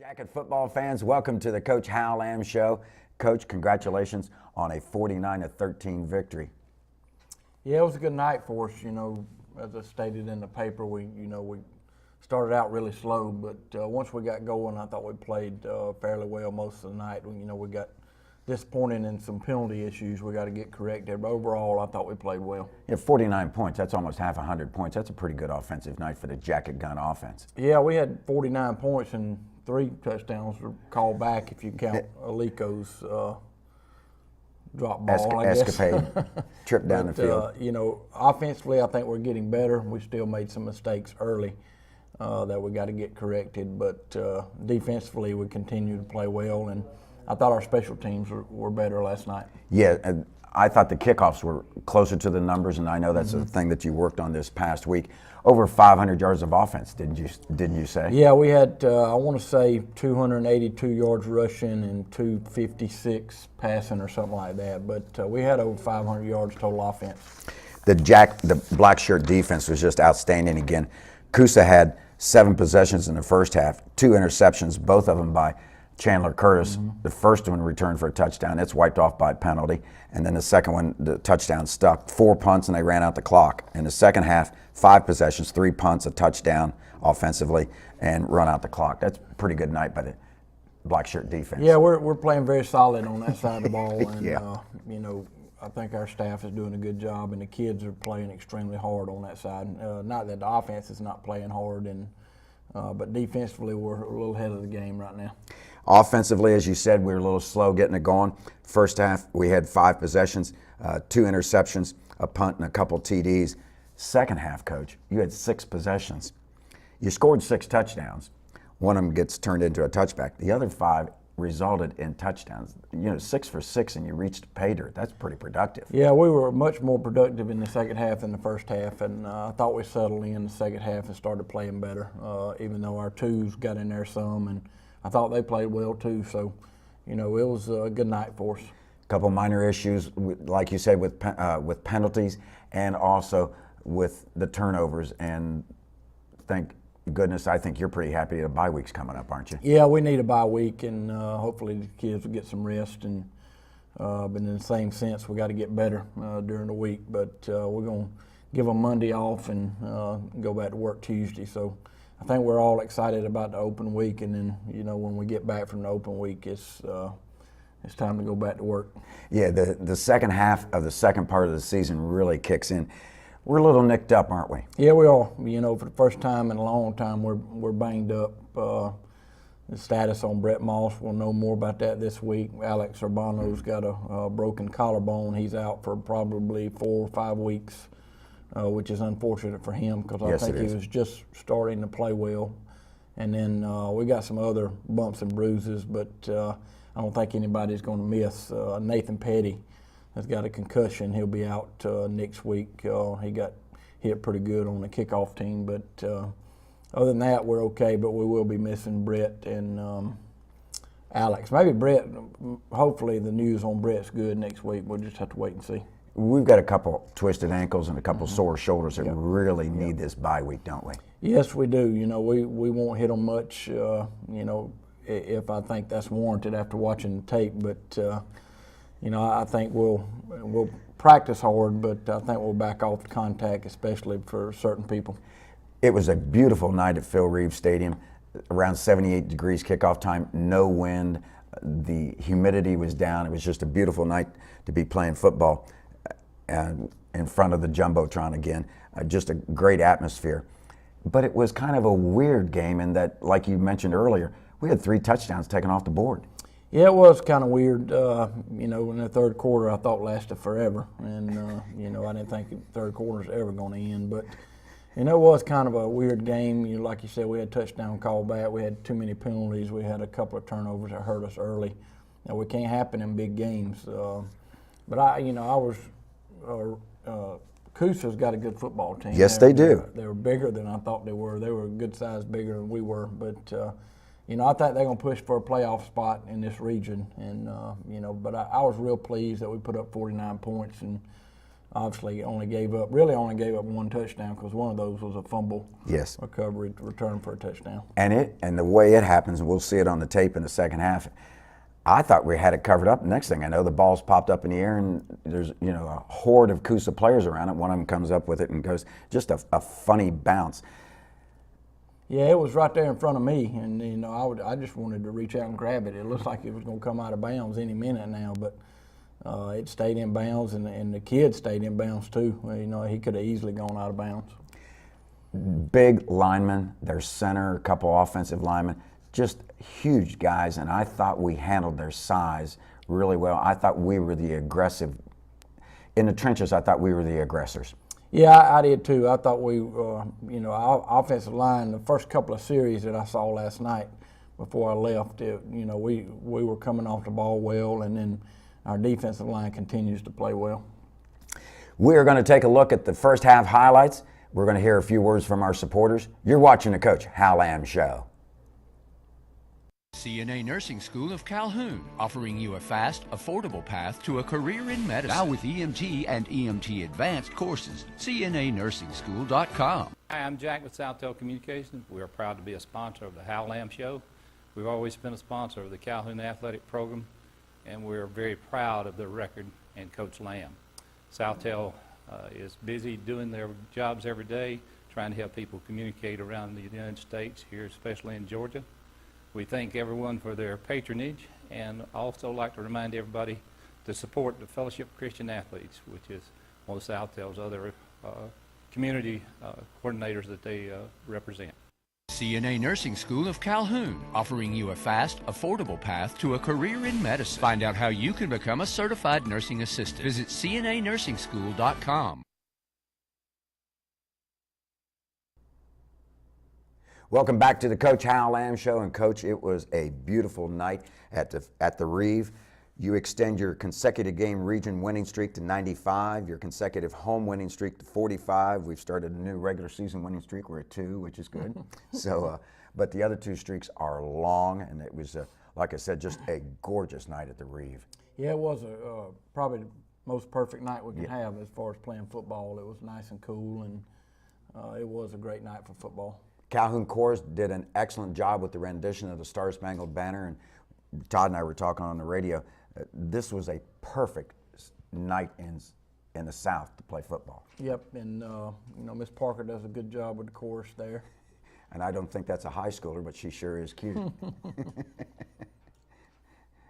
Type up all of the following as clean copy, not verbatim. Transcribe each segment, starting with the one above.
Jacket football fans, welcome to the Coach Hal Lamb Show. Coach, congratulations on a 49-13 victory. Yeah, it was a good night for us. As I stated in the paper, we started out really slow, but once we got going, I thought we played fairly well most of the night. We got disappointed in some penalty issues we got to get corrected, but overall, I thought we played well. Yeah, 49 points, that's almost half 100 points. That's a pretty good offensive night for the Jacket Gun offense. Yeah, we had 49 points and 3 touchdowns were called back if you count Alico's drop ball, I guess. Escapade, trip down the field. Offensively, I think we're getting better. We still made some mistakes early that we got to get corrected, but defensively, we continue to play well, and I thought our special teams were better last night. Yeah, and I thought the kickoffs were closer to the numbers, and I know that's a thing that you worked on this past week. Over 500 yards of offense, didn't you say? Yeah, we had, I want to say, 282 yards rushing and 256 passing or something like that. But we had over 500 yards total offense. The black shirt defense was just outstanding again. Coosa had 7 possessions in the first half, 2 interceptions, both of them by Chandler Curtis. The first one returned for a touchdown. It's wiped off by a penalty. And then the second one, the touchdown stuck. 4 punts, and they ran out the clock. In the second half, 5 possessions, 3 punts, a touchdown offensively, and run out the clock. That's a pretty good night by the black shirt defense. Yeah, we're playing very solid on that side of the ball. And, Yeah. I think our staff is doing a good job, and the kids are playing extremely hard on that side. Not that the offense is not playing hard, but defensively we're a little ahead of the game right now. Offensively, as you said, we were a little slow getting it going. First half, we had 5 possessions, 2 interceptions, a punt, and a couple TDs. Second half, Coach, you had 6 possessions. You scored 6 touchdowns. One of them gets turned into a touchback. The other 5 resulted in touchdowns. 6 for 6, and you reached pay dirt. That's pretty productive. Yeah, we were much more productive in the second half than the first half, and I thought we settled in the second half and started playing better, even though our twos got in there some, and I thought they played well too. So, it was a good night for us. A couple minor issues, like you said, with penalties and also with the turnovers. And thank goodness, I think you're pretty happy the bye week's coming up, aren't you? Yeah, we need a bye week, and hopefully the kids will get some rest. And but in the same sense, we got to get better during the week. But we're going to give them Monday off and go back to work Tuesday. So I think we're all excited about the open week, and then when we get back from the open week, it's time to go back to work. Yeah, the second half of the second part of the season really kicks in. We're a little nicked up, aren't we? Yeah, we are. For the first time in a long time, we're banged up. The status on Brett Moss, we'll know more about that this week. Alex Urbano's got a broken collarbone. He's out for probably 4 or 5 weeks. Which is unfortunate for him because I think he was just starting to play well. And then we got some other bumps and bruises, but I don't think anybody's going to miss. Nathan Petty has got a concussion. He'll be out next week. He got hit pretty good on the kickoff team, but other than that, we're okay, but we will be missing Brett and Alex. Maybe Brett, hopefully the news on Brett's good next week. We'll just have to wait and see. We've got a couple twisted ankles and a couple sore shoulders that really need this bye week, don't we? Yes, we do. We won't hit them much, if I think that's warranted after watching the tape. But, I think we'll practice hard, but I think we'll back off the contact, especially for certain people. It was a beautiful night at Phil Reeves Stadium. Around 78 degrees kickoff time, no wind. The humidity was down. It was just a beautiful night to be playing football. In front of the Jumbotron again, just a great atmosphere. But it was kind of a weird game in that, like you mentioned earlier, we had 3 touchdowns taken off the board. Yeah, it was kind of weird. In the third quarter, I thought lasted forever, and I didn't think the third quarter was ever going to end. But it was kind of a weird game. Like you said, we had a touchdown call back. We had too many penalties. We had a couple of turnovers that hurt us early. Now, it can't happen in big games. But I was. Coosa's got a good football team. Yes, they do. They were bigger than I thought they were. They were a good size bigger than we were. But, I think they're going to push for a playoff spot in this region. And, but I was real pleased that we put up 49 points. And obviously only gave up one touchdown because one of those was a fumble Yes. recovery return for a touchdown. And the way it happens, and we'll see it on the tape in the second half, I thought we had it covered up. Next thing I know, the ball's popped up in the air, and there's a horde of Coosa players around it. One of them comes up with it and goes, just a funny bounce. Yeah, it was right there in front of me, and I just wanted to reach out and grab it. It looked like it was going to come out of bounds any minute now, but it stayed in bounds, and the kid stayed in bounds too. He could have easily gone out of bounds. Big linemen, their center, a couple offensive linemen, just huge guys, and I thought we handled their size really well. I thought we were the aggressive. In the trenches, I thought we were the aggressors. Yeah, I did too. I thought our offensive line, the first couple of series that I saw last night before I left, we were coming off the ball well, and then our defensive line continues to play well. We are going to take a look at the first half highlights. We're going to hear a few words from our supporters. You're watching the Coach Hal Lamb Show. CNA Nursing School of Calhoun, offering you a fast, affordable path to a career in medicine. Now with EMT and EMT Advanced courses. CNANursingSchool.com. Hi, I'm Jack with SouthTel Communications. We are proud to be a sponsor of the Hal Lamb Show. We've always been a sponsor of the Calhoun Athletic Program, and we're very proud of the record and Coach Lamb. SouthTel is busy doing their jobs every day, trying to help people communicate around the United States, here especially in Georgia. We thank everyone for their patronage, and also like to remind everybody to support the Fellowship of Christian Athletes, which is one of SouthTel's other community coordinators that they represent. CNA Nursing School of Calhoun, offering you a fast, affordable path to a career in medicine. Find out how you can become a certified nursing assistant. Visit CNANursingSchool.com. Welcome back to the Coach Hal Lamb Show. And Coach, it was a beautiful night at the Reeve. You extend your consecutive game region winning streak to 95, your consecutive home winning streak to 45. We've started a new regular season winning streak. We're at 2, which is good. But the other 2 streaks are long, and it was, like I said, just a gorgeous night at the Reeve. Yeah, it was probably the most perfect night we could have as far as playing football. It was nice and cool, and it was a great night for football. Calhoun Chorus did an excellent job with the rendition of the Star Spangled Banner, and Todd and I were talking on the radio. This was a perfect night in the South to play football. Yep, and Miss Parker does a good job with the chorus there. And I don't think that's a high schooler, but she sure is cute.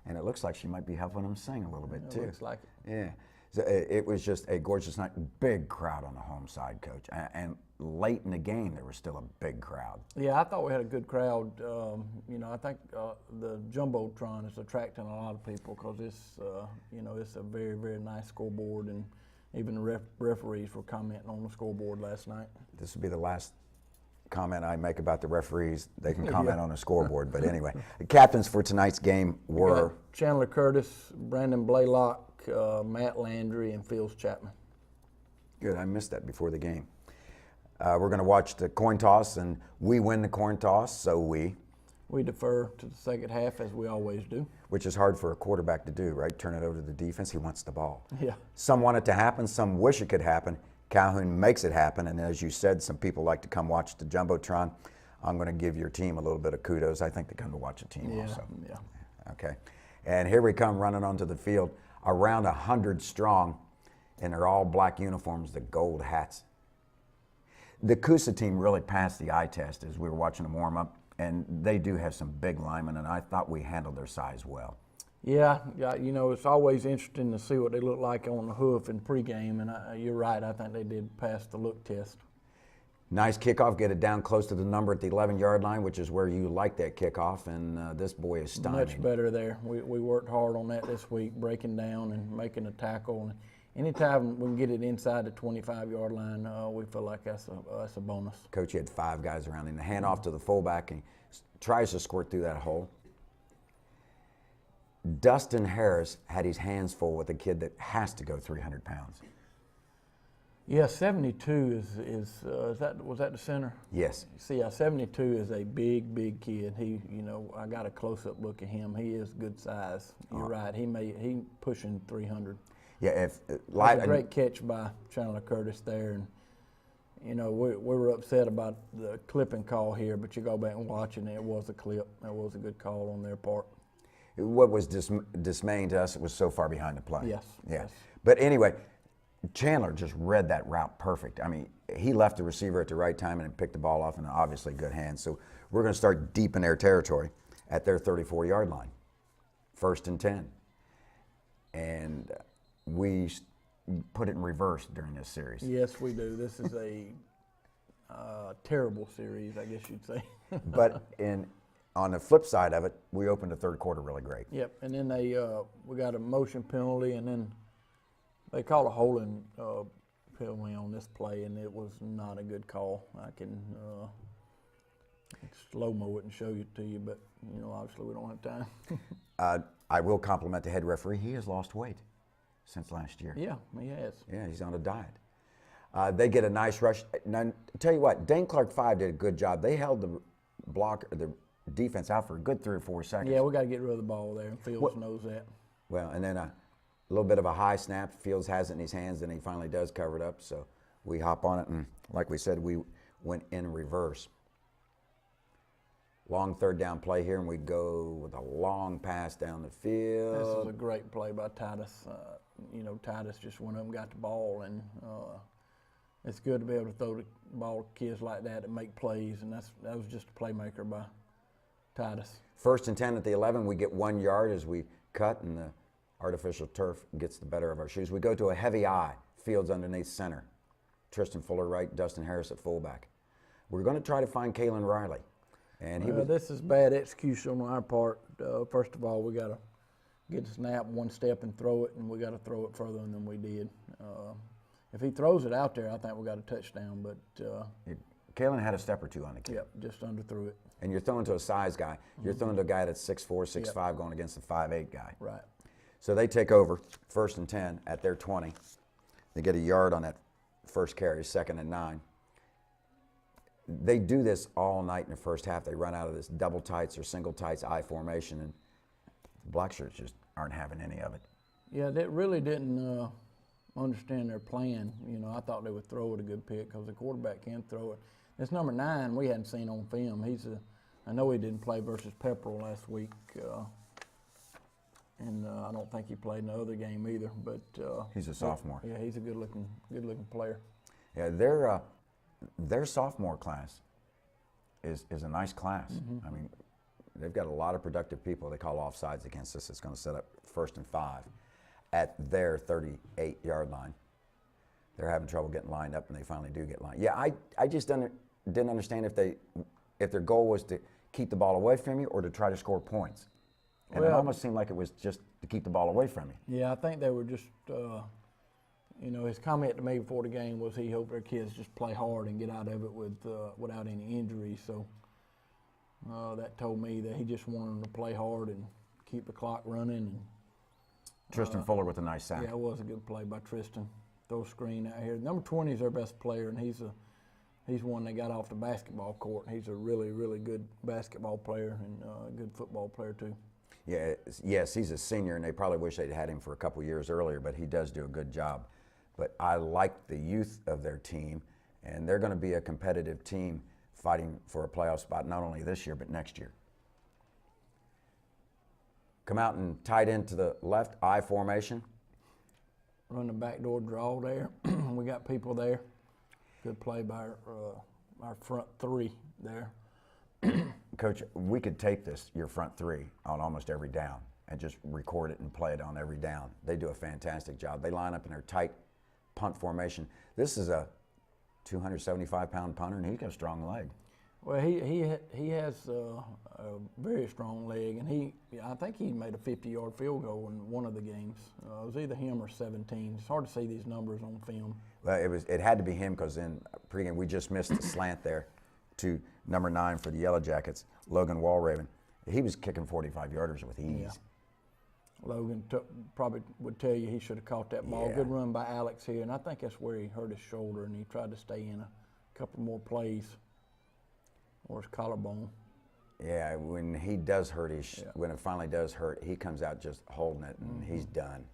And it looks like she might be helping them sing a little bit too. It looks like it. Yeah. So it was just a gorgeous night. Big crowd on the home side, Coach. And late in the game, there was still a big crowd. Yeah, I thought we had a good crowd. I think the Jumbotron is attracting a lot of people because it's a very, very nice scoreboard, and even the referees were commenting on the scoreboard last night. This will be the last comment I make about the referees. They can comment on the scoreboard. But anyway, the captains for tonight's game were Chandler Curtis, Brandon Blaylock, Matt Landry, and Phils Chapman. Good. I missed that before the game. We're going to watch the coin toss, and we win the coin toss, so we defer to the second half, as we always do. Which is hard for a quarterback to do, right? Turn it over to the defense. He wants the ball. Yeah. Some want it to happen. Some wish it could happen. Calhoun makes it happen, and as you said, some people like to come watch the Jumbotron. I'm going to give your team a little bit of kudos. I think they come to watch a team also. Yeah. Okay. And here we come running onto the field, around 100 strong, and they're all black uniforms, the gold hats. The Coosa team really passed the eye test as we were watching them warm up, and they do have some big linemen, and I thought we handled their size well. Yeah, it's always interesting to see what they look like on the hoof in pregame, and you're right, I think they did pass the look test. Nice kickoff, get it down close to the number at the 11-yard line, which is where you like that kickoff, and this boy is stymied. Much better there. We worked hard on that this week, breaking down and making a tackle. And anytime we can get it inside the 25-yard line, we feel like that's a bonus. Coach, you had 5 guys around him. The handoff to the fullback, and he tries to squirt through that hole. Dustin Harris had his hands full with a kid that has to go 300 pounds. Yeah, 72 was that the center? Yes. See, 72 is a big kid. He, I got a close-up look at him. He is good size. You're right. He pushing 300. Yeah, if That's a great catch by Chandler Curtis there, and you know we were upset about the clipping call here, but you go back and watch it, and it was a clip. That was a good call on their part. what was dismaying to us, it was so far behind the play. Yes. Yeah. Yes. But anyway, Chandler just read that route perfect. I mean, he left the receiver at the right time and picked the ball off in obviously good hands. So we're going to start deep in their territory at their 34-yard line, 1st and 10. And we put it in reverse during this series. Yes, we do. This is a terrible series, I guess you'd say. But on the flip side of it, we opened the third quarter really great. Yep, and then we got a motion penalty, and then they called a holding penalty on this play, and it was not a good call. I can slow-mo it and show it to you, but you know, obviously we don't have time. I will compliment the head referee. He has lost weight since last year. Yeah, he has. Yeah, he's on a diet. They get a nice rush. Now, tell you what, Dane Clark 5 did a good job. They held the defense out for a good 3 or 4 seconds. Yeah, we got to get rid of the ball there, and Fields knows that. Well, and then a little bit of a high snap. Fields has it in his hands, and he finally does cover it up. So we hop on it, and like we said, we went in reverse. Long third down play here, and we go with a long pass down the field. This is a great play by Titus. You know, Titus just went up and got the ball, and it's good to be able to throw the ball to kids like that and make plays, and that was just a playmaker by Titus. 1st and 10 at the 11. We get 1 yard as we cut, and the artificial turf gets the better of our shoes. We go to a heavy I. Fields underneath center. Tristan Fuller right, Dustin Harris at fullback. We're going to try to find Kalen Riley. And this is bad execution on our part. First of all, we got to get the snap one step and throw it, and we got to throw it further than we did. If he throws it out there, I think we got a touchdown. But Kalen had a step or two on the kid. Yep, just underthrew it. And you're throwing to a size guy. You're throwing to a guy that's 6'4", 6'5", going against a 5'8" guy. Right. So they take over 1st and 10 at their 20. They get a yard on that first carry, 2nd and 9. They do this all night in the first half. They run out of this double tights or single tights I formation, and the black shirts just aren't having any of it. Yeah, they really didn't understand their plan. You know, I thought they would throw it a good pick because the quarterback can throw it. This number 9 we hadn't seen on film. I know he didn't play versus Pepperell last week, and I don't think he played in the other game either. But he's a sophomore. Yeah, he's a good-looking player. Yeah, their sophomore class is a nice class. I mean, they've got a lot of productive people. They call offsides against us. It's going to set up 1st and 5 at their 38-yard line. They're having trouble getting lined up, and they finally do get lined. Yeah, I just didn't understand if their goal was to keep the ball away from you or to try to score points. And it almost seemed like it was just to keep the ball away from you. Yeah, I think they were just, you know, his comment to me before the game was he hoped their kids just play hard and get out of it without any injuries. So that told me that he just wanted them to play hard and keep the clock running. And Tristan Fuller with a nice sack. Yeah, it was a good play by Tristan. Throw a screen out here. Number 20 is their best player, and he's one they got off the basketball court. He's a really, really good basketball player and a good football player too. Yeah, yes, he's a senior, and they probably wish they'd had him for a couple years earlier, but he does do a good job. But I like the youth of their team, and they're going to be a competitive team fighting for a playoff spot not only this year but next year. Come out and tight end to the left, I formation. Run the backdoor draw there. We got people there. Good play by our front 3 there. Coach, we could take your front 3 on almost every down and just record it and play it on every down. They do a fantastic job. They line up in their tight punt formation. This is a 275-pound punter, and he's got a strong leg. Well, he has a very strong leg, and I think he made a 50-yard field goal in one of the games. It was either him or 17. It's hard to see these numbers on film. Well, it had to be him because in pregame we just missed the slant there to number 9 for the Yellow Jackets, Logan Walraven. He was kicking 45-yarders with ease. Yeah. Logan probably would tell you he should have caught that ball. Yeah. Good run by Alex here, and I think that's where he hurt his shoulder, and he tried to stay in a couple more plays. Or his collarbone. Yeah, when he does hurt when it finally does hurt, he comes out just holding it, and he's done.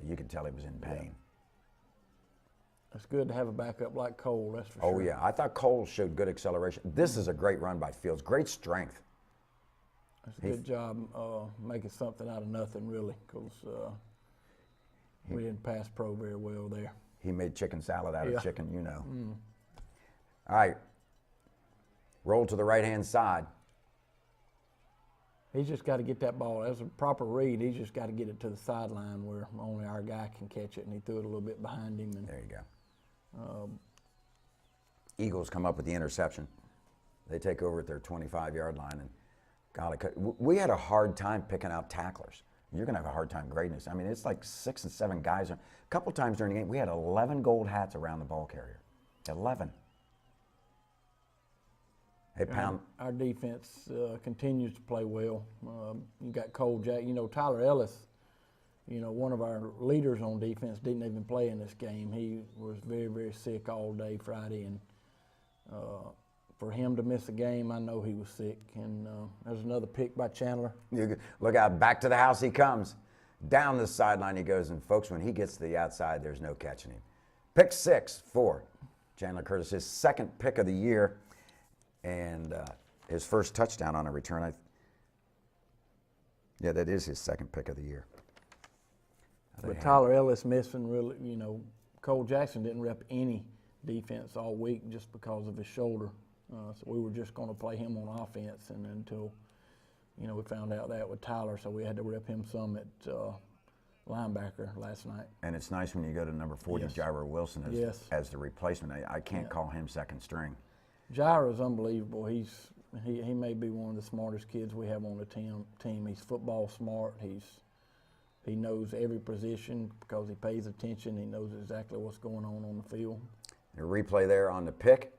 You could tell he was in pain. It's good to have a backup like Cole, that's for Oh, sure. yeah. I thought Cole showed good acceleration. This is a great run by Fields. Great strength. It's a good job making something out of nothing, really, because we didn't pass pro very well there. He made chicken salad out Yeah. of chicken, you know. All right. Roll to the right-hand side. He's just got to get that ball. As a proper read, he's just got to get it to the sideline where only our guy can catch it, and he threw it a little bit behind him. And There you go. Eagles come up with the interception. They take over at their 25-yard line, and golly, we had a hard time picking out tacklers. You're going to have a hard time grading this. I mean, it's like 6 and 7 guys. A couple times during the game, we had 11 gold hats around the ball carrier. 11. Hey, Pound. our defense continues to play well. You got Cole Jack. You know, Tyler Ellis, you know, one of our leaders on defense, didn't even play in this game. He was very, very sick all day Friday, and for him to miss a game, I know he was sick. And there's another pick by Chandler. Look out, back to the house he comes. Down the sideline he goes, and folks, when he gets to the outside, there's no catching him. Pick 6 for Chandler Curtis, his second pick of the year, and his first touchdown on a return. Yeah, that is his second pick of the year. But Tyler Ellis missing, really, you know, Cole Jackson didn't rep any defense all week just because of his shoulder. So we were just going to play him on offense, and until, you know, we found out that with Tyler, so we had to rep him some at linebacker last night. And it's nice when you go to number 40, Yes. Jairo Wilson, as the replacement. I can't call him second string. Jaira's unbelievable. He may be one of the smartest kids we have on the team. He's football smart. He knows every position because he pays attention. He knows exactly what's going on the field. A replay there on the pick,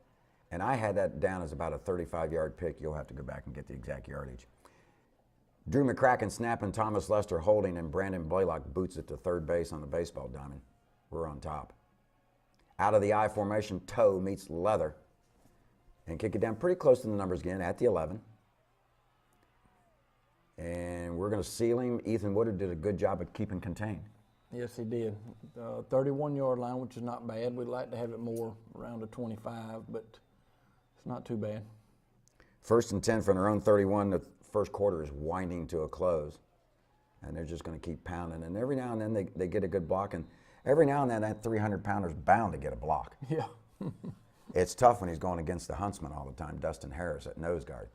and I had that down as about a 35-yard pick. You'll have to go back and get the exact yardage. Drew McCracken snapping, Thomas Lester holding, and Brandon Blaylock boots it to third base on the baseball diamond. We're on top. Out of the I formation, toe meets leather, and kick it down pretty close to the numbers again at the 11. And we're going to seal him. Ethan Woodard did a good job of keeping contained. Yes, he did. 31-yard line, which is not bad. We'd like to have it more around the 25, but it's not too bad. 1st and 10 from their own 31. The first quarter is winding to a close, and they're just going to keep pounding. And every now and then they get a good block, and every now and then that 300-pounder's bound to get a block. Yeah. It's tough when he's going against the huntsman all the time, Dustin Harris at nose guard.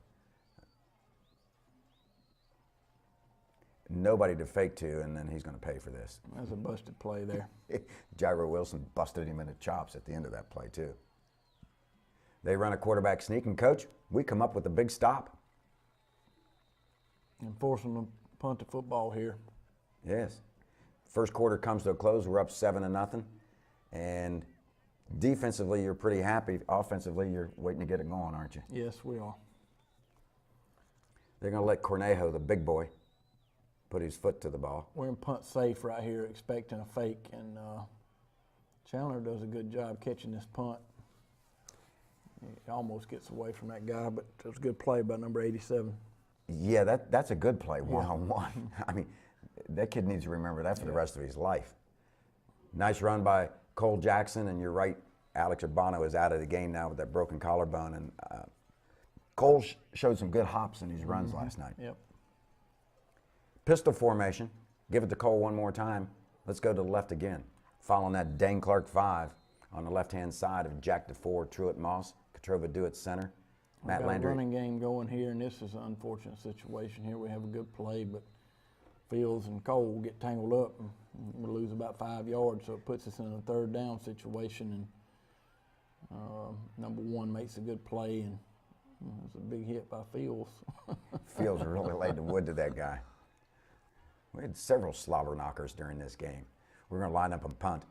Nobody to fake to, and then he's going to pay for this. That's a busted play there. Jairo Wilson busted him in the chops at the end of that play, too. They run a quarterback sneak, and, Coach, we come up with a big stop. And forcing them to punt the football here. Yes. First quarter comes to a close. We're up 7-0. And defensively, you're pretty happy. Offensively, you're waiting to get it going, aren't you? Yes, we are. They're going to let Cornejo, the big boy, put his foot to the ball. We're in punt safe right here, expecting a fake, and Chandler does a good job catching this punt. He almost gets away from that guy, but it was a good play by number 87. Yeah, that's a good play, one-on-one. I mean, that kid needs to remember that for the rest of his life. Nice run by Cole Jackson, and you're right, Alex Urbano is out of the game now with that broken collarbone, and Cole showed some good hops in his runs last night. Yep. Pistol formation. Give it to Cole one more time. Let's go to the left again. Following that Dane Clark 5 on the left-hand side of Jack DeFore, Truett Moss, Katrova Dewitt center. Matt We've got Landry. a running game going here, and this is an unfortunate situation here. We have a good play, but Fields and Cole get tangled up, and we lose about 5 yards, so it puts us in a third down situation. And number 1 makes a good play, and it's a big hit by Fields. Fields really laid the wood to that guy. We had several slobber knockers during this game. We're going to line up and punt.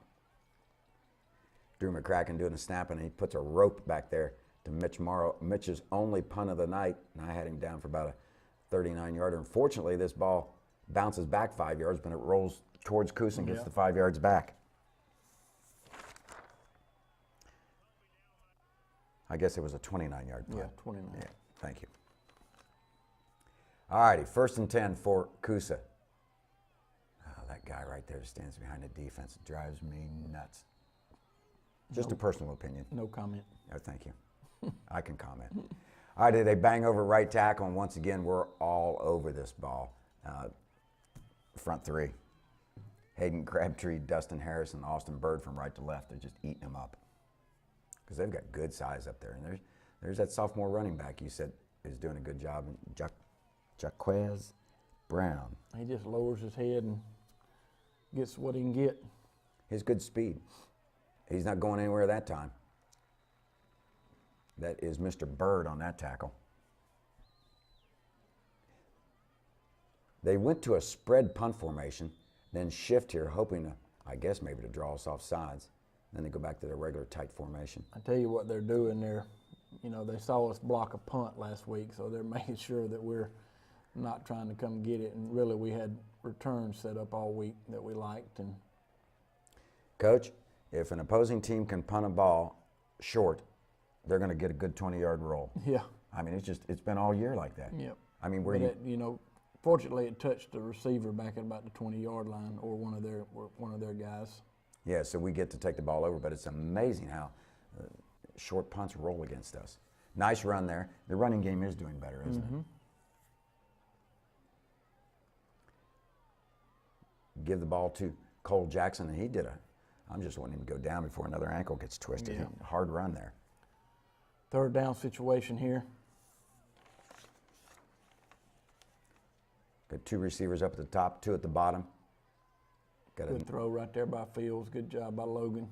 Drew McCracken doing a snap, and he puts a rope back there to Mitch Morrow. Mitch's only punt of the night, and I had him down for about a 39-yarder. Unfortunately, this ball bounces back 5 yards, but it rolls towards Coosa and gets the 5 yards back. I guess it was a 29-yard punt. Yeah, 29. Yeah, thank you. All righty, 1st and 10 for Coosa. Oh, that guy right there stands behind the defense. It drives me nuts. Just a personal opinion. No comment. Oh, thank you. I can comment. All right, they bang over right tackle, and once again, we're all over this ball. Front three. Hayden Crabtree, Dustin Harris, and Austin Bird from right to left. They're just eating them up. Because they've got good size up there. And there's that sophomore running back you said is doing a good job. Jaquez Brown. He just lowers his head and gets what he can get. His good speed. He's not going anywhere that time. That is Mr. Bird on that tackle. They went to a spread punt formation, then shift here, hoping to, I guess, maybe to draw us off sides. Then they go back to their regular tight formation. I tell you what they're doing there. You know, they saw us block a punt last week, so they're making sure that we're not trying to come get it. And really, we had returns set up all week that we liked. And Coach, if an opposing team can punt a ball short, they're going to get a good 20-yard roll. yeah, I mean, it's been all year like that. yep. I mean, You know, fortunately, it touched the receiver back at about the 20-yard line, or one of their guys. yeah, so we get to take the ball over, but it's amazing how short punts roll against us. Nice run there. The running game is doing better, isn't it? Give the ball to Cole Jackson, and he did I'm just wanting him to go down before another ankle gets twisted. Yeah. Hard run there. Third down situation here. Got two receivers up at the top, two at the bottom. Got Good throw right there by Fields. Good job by Logan.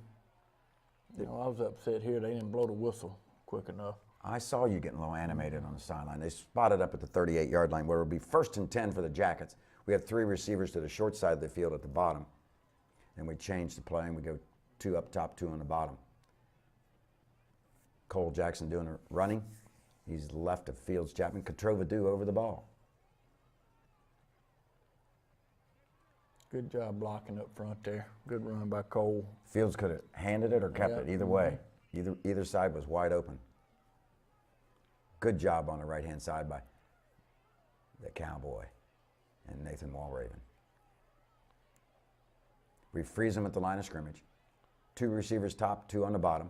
You know, I was upset here. They didn't blow the whistle quick enough. I saw you getting a little animated on the sideline. They spotted up at the 38-yard line where it would be 1st and 10 for the Jackets. We have three receivers to the short side of the field at the bottom. Then we change the play and we go two up top, two on the bottom. Cole Jackson doing a running. He's left of Fields Chapman. Katrovadu over the ball. Good job blocking up front there. Good run by Cole. Fields could have handed it or kept Yep. it. Either way, either side was wide open. Good job on the right-hand side by the Cowboy and Nathan Walraven. We freeze them at the line of scrimmage. Two receivers top, two on the bottom.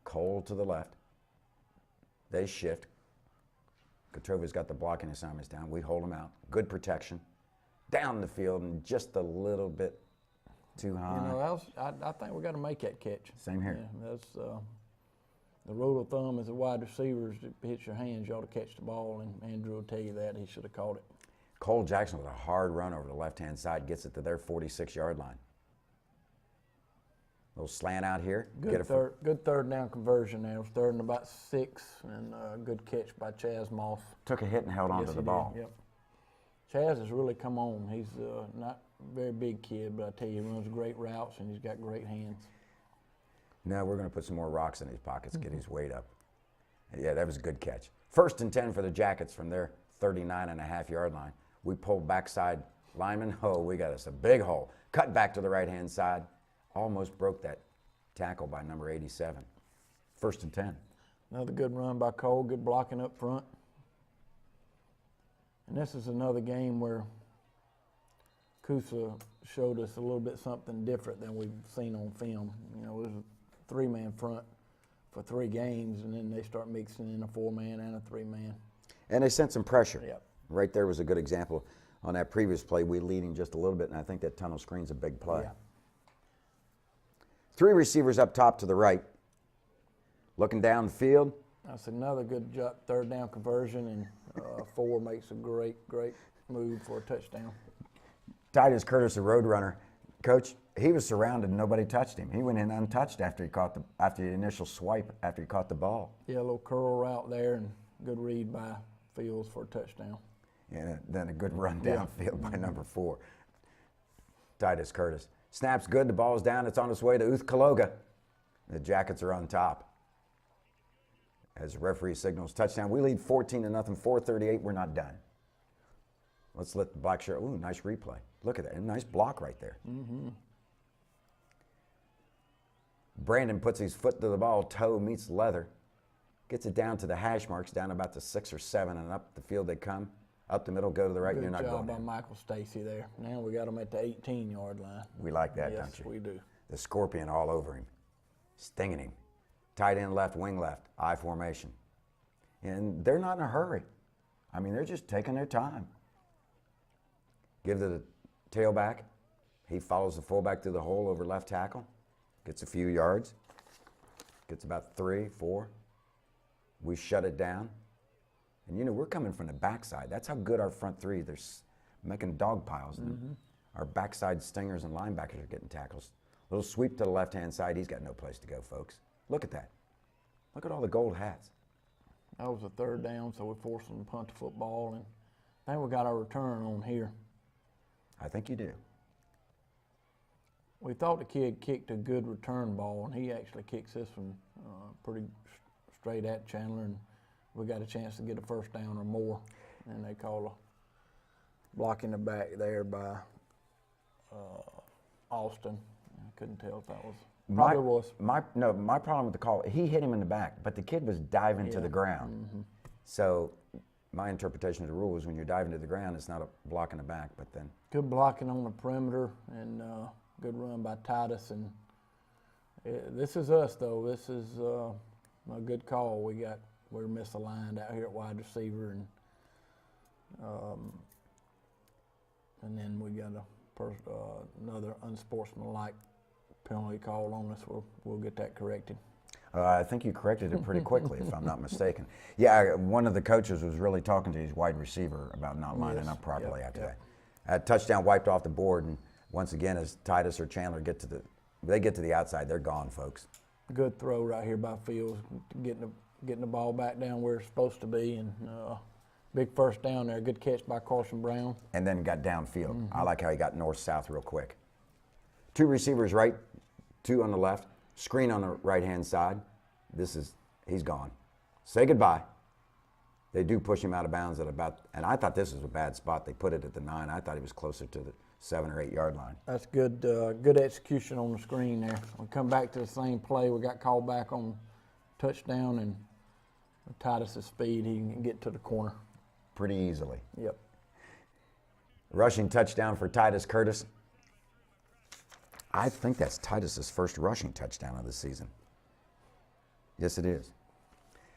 Cole to the left. They shift. Katrova's got the blocking assignments down. We hold them out. Good protection. Down the field and just a little bit too high. You know, I think we got to make that catch. Same here. Yeah, that's the rule of thumb as a wide receiver is if it hits your hands, you ought to catch the ball, and Andrew will tell you that. He should have caught it. Cole Jackson with a hard run over the left-hand side gets it to their 46-yard line. Little slant out here. Good third down conversion there. It was 3rd and about 6, and good catch by Chaz Moss. Took a hit and held on Yes, to the he ball. did. Yep. Chaz has really come on. He's not a very big kid, but I tell you, he runs great routes and he's got great hands. No, we're going to put some more rocks in his pockets, get his weight up. Yeah, that was a good catch. 1st and 10 for the Jackets from their 39.5-yard line. We pull backside lineman. Oh, we got us a big hole. Cut back to the right-hand side. Almost broke that tackle by number 87. 1st and 10. Another good run by Cole. Good blocking up front. And this is another game where Coosa showed us a little bit something different than we've seen on film. You know, it was a 3-man front for 3 games, and then they start mixing in a 4-man and a 3-man. And they sent some pressure. Yep. Right there was a good example. On that previous play, we leading just a little bit, and I think that tunnel screen's a big play. Yeah. 3 receivers up top to the right. Looking down the field. That's another good 3rd down conversion, and 4 makes a great move for a touchdown. Titus Curtis, a road runner. Coach, he was surrounded and nobody touched him. He went in untouched after the initial swipe, after he caught the ball. Yeah, a little curl route there, and good read by Fields for a touchdown. And then a good run downfield by number 4, Titus Curtis. Snap's good, the ball's down, it's on its way to Uthkaloga. The Jackets are on top. As the referee signals touchdown, we lead 14-0, 4:38, we're not done. Let's let the black shirt, ooh, nice replay. Look at that, a nice block right there. Mm-hmm. Brandon puts his foot to the ball, toe meets leather. Gets it down to the hash marks, down about to 6 or 7, and up the field they come. up the middle, go to the right, Good you're not job going by in. Michael Stacy there. Now we got him at the 18-yard line. We like that, Yes, don't you? we do. The scorpion all over him, stinging him. Tight end left, wing left, I formation. And they're not in a hurry. I mean, they're just taking their time. Give to the tailback. He follows the fullback through the hole over left tackle. Gets a few yards. Gets about 3, 4. We shut it down. And, you know, we're coming from the backside. That's how good our front three, they're making dog piles. And our backside stingers and linebackers are getting tackles. Little sweep to the left-hand side. He's got no place to go, folks. Look at that. Look at all the gold hats. That was a third down, so we forced them to punt the football, and I think we got our return on here. I think you do. We thought the kid kicked a good return ball, and he actually kicks this one pretty straight at Chandler, and we got a chance to get a first down or more. And they call a block in the back there by Austin. I couldn't tell if that was. Probably was. My problem with the call, he hit him in the back, but the kid was diving to the ground. So my interpretation of the rule is when you're diving to the ground, it's not a block in the back, but then. Good blocking on the perimeter, and good run by Titus. And this is us, though. This is a good call. We're misaligned out here at wide receiver, and then we got another unsportsmanlike penalty call on us. We'll get that corrected. I think you corrected it pretty quickly, if I'm not mistaken. Yeah, one of the coaches was really talking to his wide receiver about not lining up properly after that. Touchdown wiped off the board, and once again, as Titus or Chandler get to the outside, they're gone, folks. Good throw right here by Fields, getting the ball back down where it's supposed to be, and big first down there. Good catch by Carson Brown. And then got downfield. I like how he got north-south real quick. 2 receivers right, 2 on the left. Screen on the right-hand side. He's gone. Say goodbye. They do push him out of bounds at about, and I thought this was a bad spot. They put it at the 9. I thought he was closer to the 7 or 8 yard line. That's good good execution on the screen there. We come back to the same play. We got called back on touchdown, and Titus's speed, he can get to the corner. Pretty easily. Yep. Rushing touchdown for Titus Curtis. I think that's Titus's first rushing touchdown of the season. Yes, it is.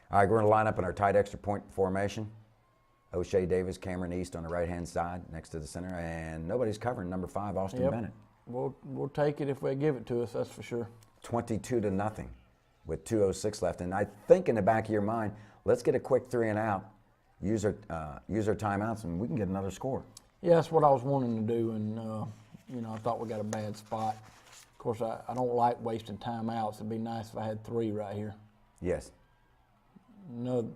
All right, we're going to line up in our tight extra point formation. O'Shea Davis, Cameron East on the right-hand side next to the center, and nobody's covering number 5, Austin Bennett. We'll take it if they give it to us, that's for sure. 22-0 with 2:06 left. And I think in the back of your mind, let's get a quick 3 and out, use our timeouts, and we can get another score. Yeah, that's what I was wanting to do, and I thought we got a bad spot. Of course, I don't like wasting timeouts. It'd be nice if I had 3 right here. Yes. No,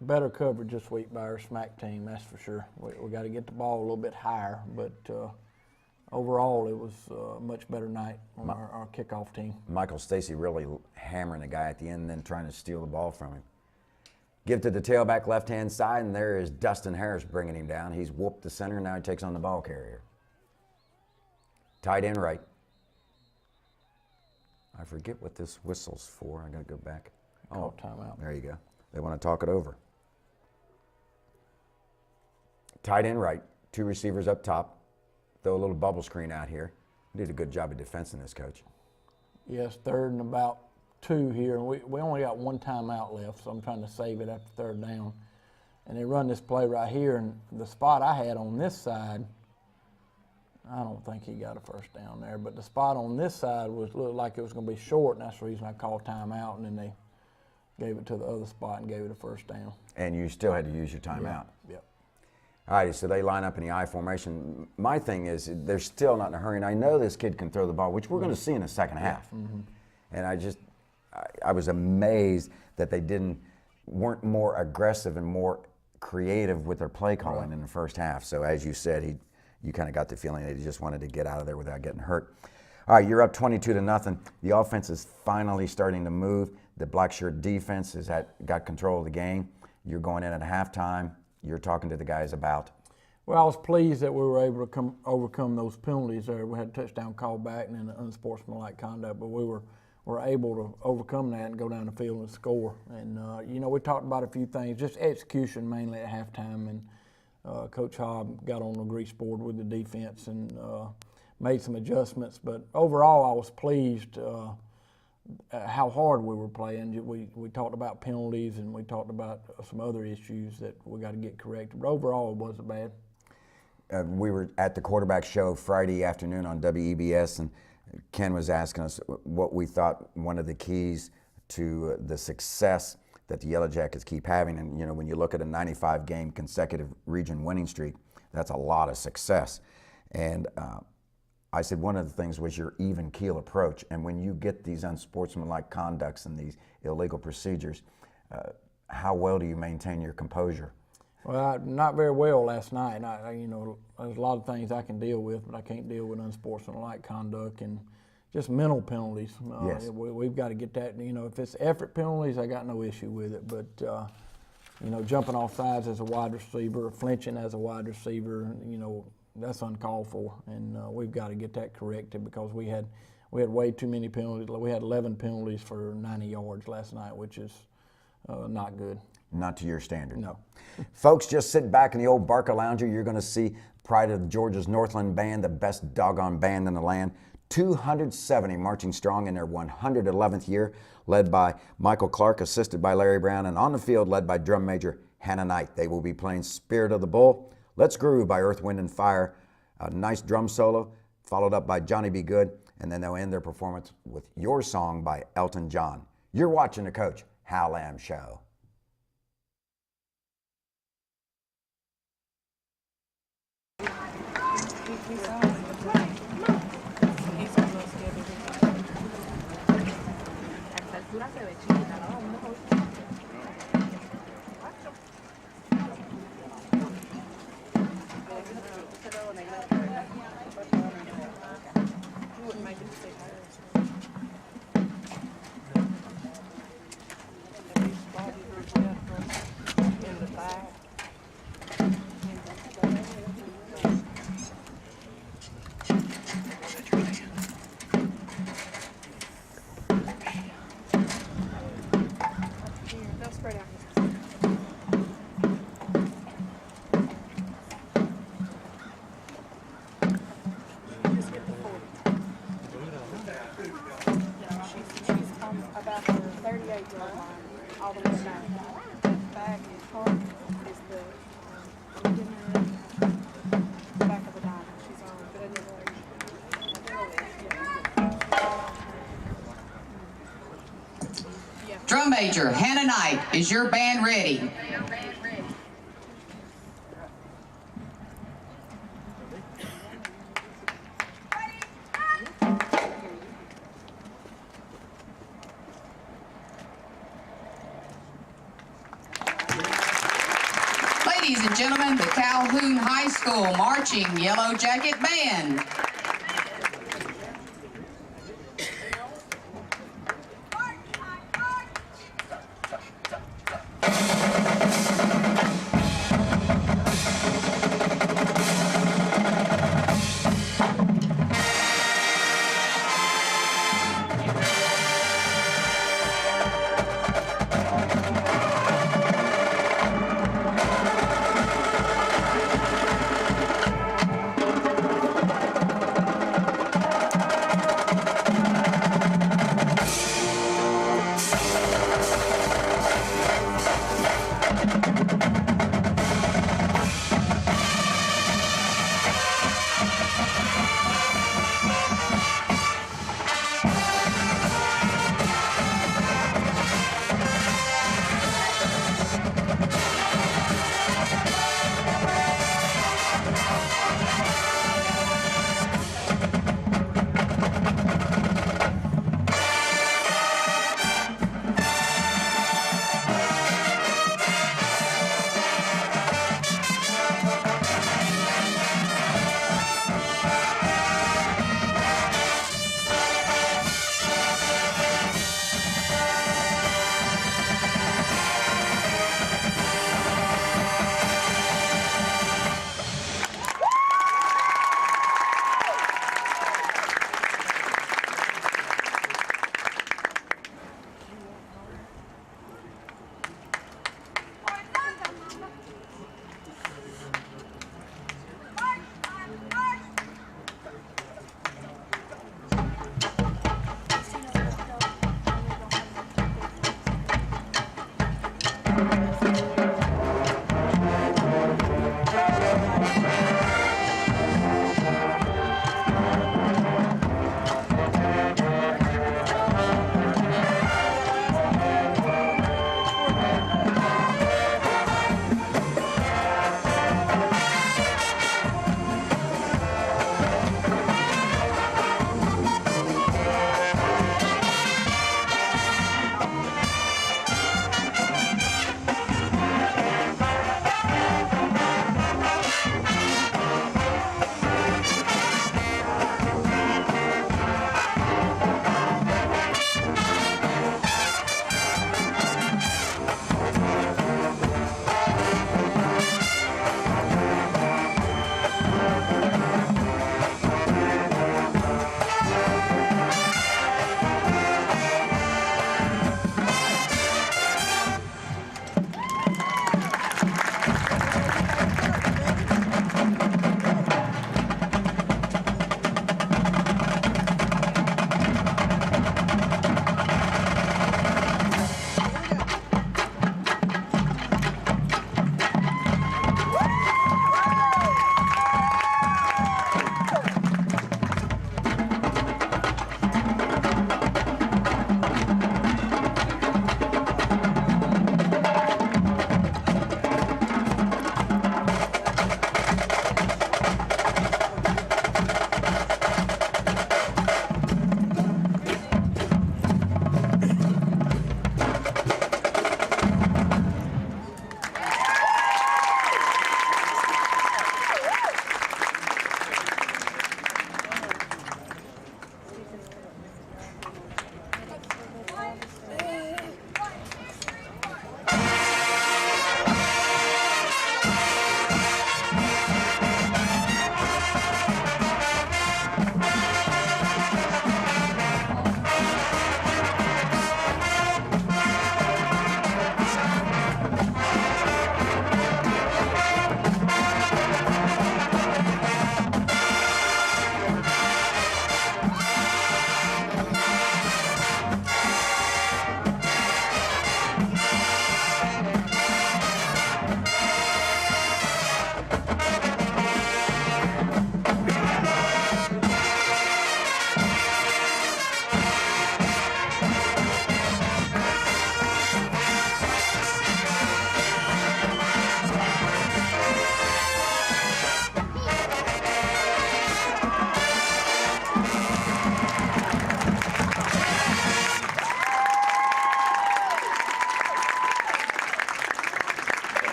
better coverage this week by our SMAC team, that's for sure. We got to get the ball a little bit higher, but overall it was a much better night on our kickoff team. Michael Stacy really hammering the guy at the end and then trying to steal the ball from him. Give to the tailback left-hand side, and there is Dustin Harris bringing him down. He's whooped the center, now he takes on the ball carrier. Tight end right. I forget what this whistle's for. I got to go back. Call timeout. There you go. They want to talk it over. Tight end right. 2 receivers up top. Throw a little bubble screen out here. Did a good job of defensing this, Coach. Yes, 3rd and about 2 here. We only got 1 timeout left, so I'm trying to save it after 3rd down. And they run this play right here, and the spot I had on this side, I don't think he got a first down there, but the spot on this side looked like it was going to be short, and that's the reason I called timeout, and then they gave it to the other spot and gave it a first down. And you still had to use your timeout. Yep. All right, so they line up in the I formation. My thing is they're still not in a hurry, and I know this kid can throw the ball, which we're going to see in the second half. And I was amazed that they weren't more aggressive and more creative with their play calling in the first half. So as you said, you kind of got the feeling that he just wanted to get out of there without getting hurt. All right, you're up 22-0. The offense is finally starting to move. The black shirt defense has got control of the game. You're going in at halftime. You're talking to the guys about. Well, I was pleased that we were able to overcome those penalties there. We had a touchdown call back and then an unsportsmanlike conduct, but we were able to overcome that and go down the field and score. And, we talked about a few things, just execution mainly at halftime. And Coach Hobb got on the grease board with the defense and made some adjustments. But overall, I was pleased how hard we were playing. We talked about penalties and we talked about some other issues that we got to get corrected. But overall, it wasn't bad. We were at the quarterback show Friday afternoon on WEBS, and Ken was asking us what we thought one of the keys to the success that the Yellow Jackets keep having. And, you know, when you look at a 95-game consecutive region winning streak, that's a lot of success. And I said one of the things was your even keel approach. And when you get these unsportsmanlike conducts and these illegal procedures, how well do you maintain your composure? Well, not very well last night. You know, there's a lot of things I can deal with, but I can't deal with unsportsmanlike conduct and just mental penalties. Yes. We've got to get that. You know, if it's effort penalties, I got no issue with it. But you know, jumping off sides as a wide receiver, flinching as a wide receiver, you know, that's uncalled for, and we've got to get that corrected because we had way too many penalties. We had 11 penalties for 90 yards last night, which is not good. Not to your standard. No. Folks, just sit back in the old Barker Lounger. You're going to see pride of Georgia's Northland Band, the best doggone band in the land. 270 marching strong in their 111th year, led by Michael Clark, assisted by Larry Brown, and on the field led by drum major Hannah Knight. They will be playing Spirit of the Bull, Let's Groove by Earth, Wind, and Fire, a nice drum solo, followed up by Johnny Be Good, and then they'll end their performance with Your Song by Elton John. You're watching the Coach Hal Lamb Show. About the 38-yard line, all the way back. Back in front is the back of the diamond. She's on, but anyway. Drum major Hannah Knight, is your band ready? Ladies and gentlemen, the Calhoun High School Marching Yellow Jacket Band.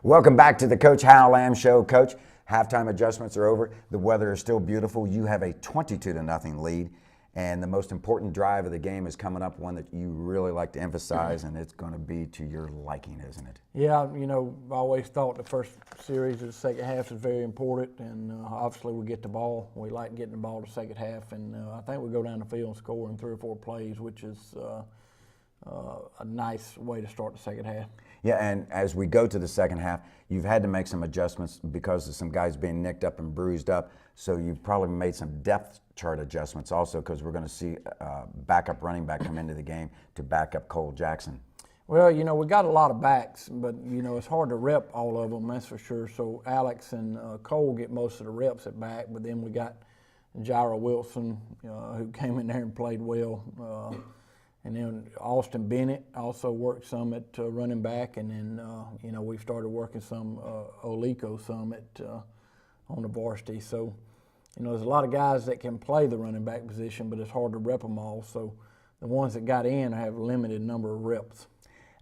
Welcome back to the Coach Hal Lamb Show. Coach, halftime adjustments are over. The weather is still beautiful. You have a 22-0 lead. And the most important drive of the game is coming up, one that you really like to emphasize, and it's going to be to your liking, isn't it? Yeah, you know, I always thought the first series of the second half is very important, and obviously we get the ball. We like getting the ball the second half, and I think we go down the field and score in 3 or 4 plays, which is a nice way to start the second half. Yeah, and as we go to the second half, you've had to make some adjustments because of some guys being nicked up and bruised up. So you've probably made some depth chart adjustments also, because we're going to see backup running back come into the game to back up Cole Jackson. Well, you know, we got a lot of backs, but, you know, it's hard to rep all of them, that's for sure. So Alex and Cole get most of the reps at back, but then we got Jairo Wilson, who came in there and played well. And then Austin Bennett also worked some at running back, and then, you know, we've started working some Oliko some at on the varsity. So, you know, there's a lot of guys that can play the running back position, but it's hard to rep them all. So the ones that got in have a limited number of reps.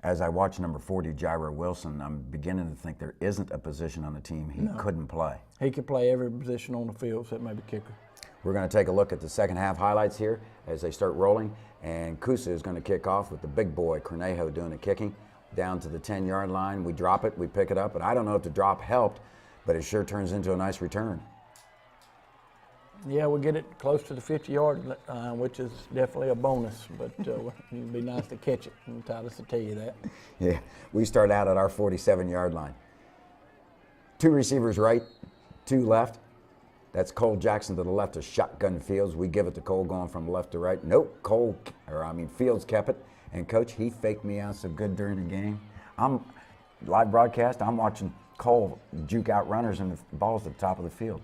As I watch number 40, Jairo Wilson, I'm beginning to think there isn't a position on the team he couldn't play. He can play every position on the field, except maybe kicker. We're going to take a look at the second half highlights here as they start rolling. And Coosa is going to kick off with the big boy, Cornejo, doing the kicking. Down to the 10-yard line. We drop it, we pick it up. And I don't know if the drop helped, but it sure turns into a nice return. Yeah, we get it close to the 50-yard line, which is definitely a bonus. But it'd be nice to catch it. And Titus will tell you that. Yeah, we start out at our 47-yard line. 2 receivers right, 2 left. That's Cole Jackson to the left of shotgun Fields. We give it to Cole going from left to right. Nope, Fields kept it. And Coach, he faked me out so good during the game. I'm live broadcast. I'm watching Cole juke out runners and the ball's at the top of the field.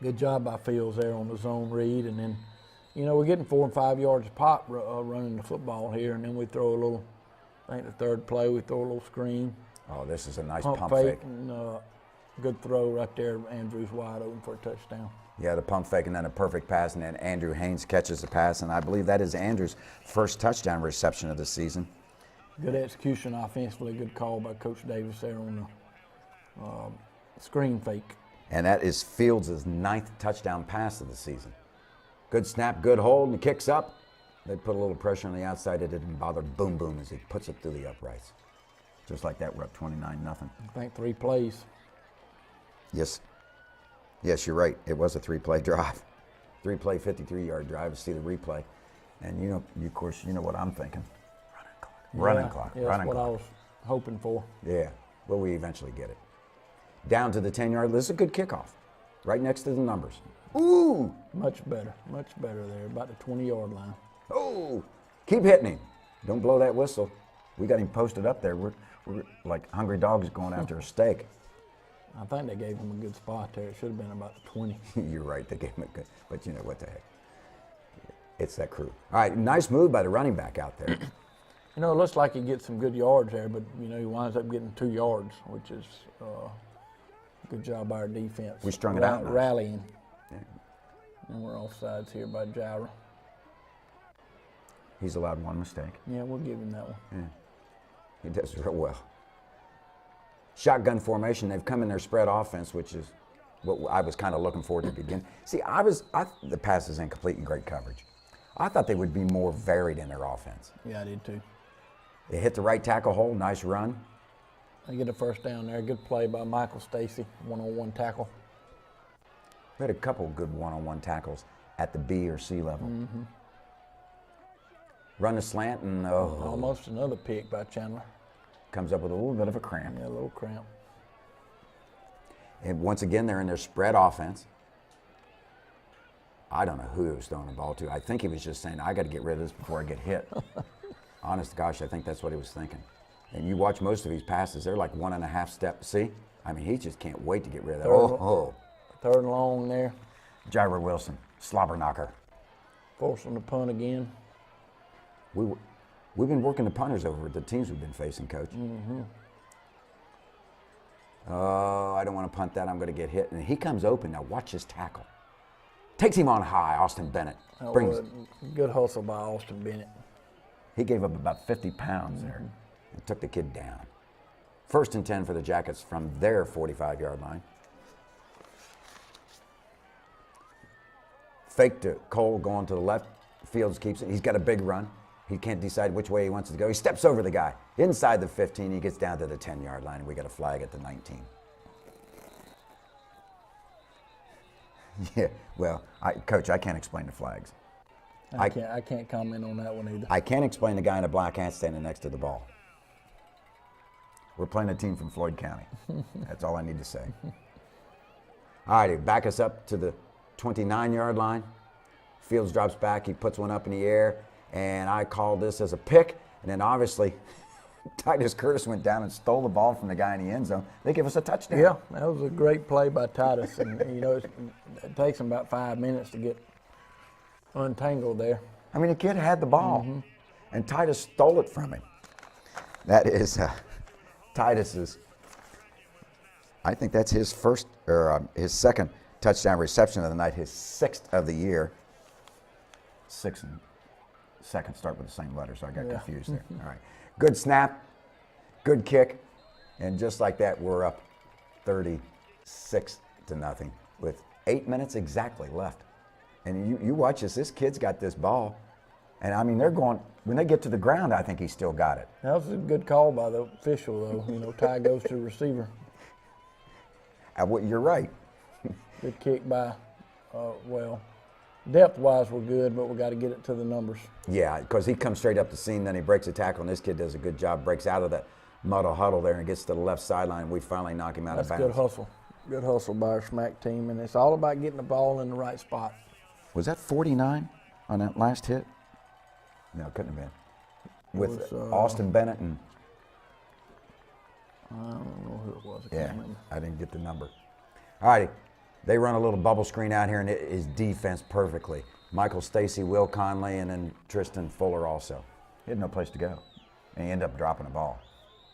Good job by Fields there on the zone read. And then, you know, we're getting 4 and 5 yards a pop running the football here. And then we throw a little, I think the third play, we throw a little screen. Oh, this is a nice Pump pump fake. And, good throw right there. Andrew's wide open for a touchdown. Yeah, the pump fake and then a perfect pass, and then Andrew Haynes catches the pass, and I believe that is Andrew's first touchdown reception of the season. Good execution offensively. Good call by Coach Davis there on the screen fake. And that is Fields' 9th touchdown pass of the season. Good snap, good hold, and he kicks up. They put a little pressure on the outside. It didn't bother Boom Boom as he puts it through the uprights. Just like that, we're up 29-0. I think 3 plays. Yes, you're right. It was a 3-play drive. 3-play, 53-yard drive. See the replay. And, of course, you know what I'm thinking. Running clock. Yeah, that's what I was hoping for. Yeah, but we eventually get it. Down to the 10-yard. This is a good kickoff. Right next to the numbers. Ooh! Much better there, about the 20-yard line. Oh! Keep hitting him. Don't blow that whistle. We got him posted up there. We're like hungry dogs going after a steak. I think they gave him a good spot there. It should have been about the 20. You're right, they gave him a good, but you know what the heck. It's that crew. All right, nice move by the running back out there. You know, it looks like he gets some good yards there, but, you know, he winds up getting 2 yards, which is a good job by our defense. We strung it out nice. Rallying. Yeah. And we're offsides here by Jairo. He's allowed 1 mistake. Yeah, we'll give him that one. Yeah. He does real well. Shotgun formation, they've come in their spread offense, which is what I was kind of looking forward to begin. See, the pass is incomplete and great coverage. I thought they would be more varied in their offense. Yeah, I did too. They hit the right tackle hole, nice run. They get a first down there. Good play by Michael Stacy, 1-on-1 tackle. We had a couple good one-on-one tackles at the B or C level. Mm-hmm. Run the slant and almost another pick by Chandler. Comes up with a little bit of a cramp. Yeah, a little cramp. And once again, they're in their spread offense. I don't know who he was throwing the ball to. I think he was just saying, I got to get rid of this before I get hit. Honest to gosh, I think that's what he was thinking. And you watch most of these passes, they're like 1.5 steps. See? I mean, he just can't wait to get rid of that. Third and long there. Jairo Wilson, slobber knocker. Forcing the punt again. We've been working the punters over at the teams we've been facing, Coach. Mm-hmm. Oh, I don't want to punt that. I'm going to get hit. And he comes open. Now watch his tackle. Takes him on high, Austin Bennett. Good hustle by Austin Bennett. He gave up about 50 pounds there and took the kid down. First and 10 for the Jackets from their 45-yard line. Fake to Cole going to the left. Fields keeps it. He's got a big run. He can't decide which way he wants to go. He steps over the guy. Inside the 15, he gets down to the 10-yard line, and we got a flag at the 19. Yeah, well, Coach, I can't explain the flags. I can't comment on that one either. I can't explain the guy in a black hat standing next to the ball. We're playing a team from Floyd County. That's all I need to say. All righty, back us up to the 29-yard line. Fields drops back. He puts one up in the air, and I call this as a pick. And then obviously, Titus Curtis went down and stole the ball from the guy in the end zone. They give us a touchdown. Yeah, that was a great play by Titus. And, it takes him about 5 minutes to get untangled there. I mean, the kid had the ball, and Titus stole it from him. That is Titus's. I think that's his first or his second touchdown reception of the night, his 6th of the year. 6 and second start with the same letter, so I got confused there. All right, good snap, good kick, and just like that, we're up 36-0 with 8 minutes exactly left. And you watch this kid's got this ball, and I mean, they're going, when they get to the ground, I think he's still got it. That was a good call by the official, though. Tie goes to the receiver. You're right. Good kick by, depth-wise, we're good, but we got to get it to the numbers. Yeah, because he comes straight up the seam, then he breaks a tackle, and this kid does a good job, breaks out of that muddle huddle there and gets to the left sideline. We finally knock him out of bounds. That's good hustle. Good hustle by our SMAC team, and it's all about getting the ball in the right spot. Was that 49 on that last hit? No, it couldn't have been. With Austin Bennett and... I don't know who it was. I can't remember. I didn't get the number. All righty. They run a little bubble screen out here, and it is defense perfectly. Michael Stacy, Will Conley, and then Tristan Fuller also. He had no place to go, and he ended up dropping the ball.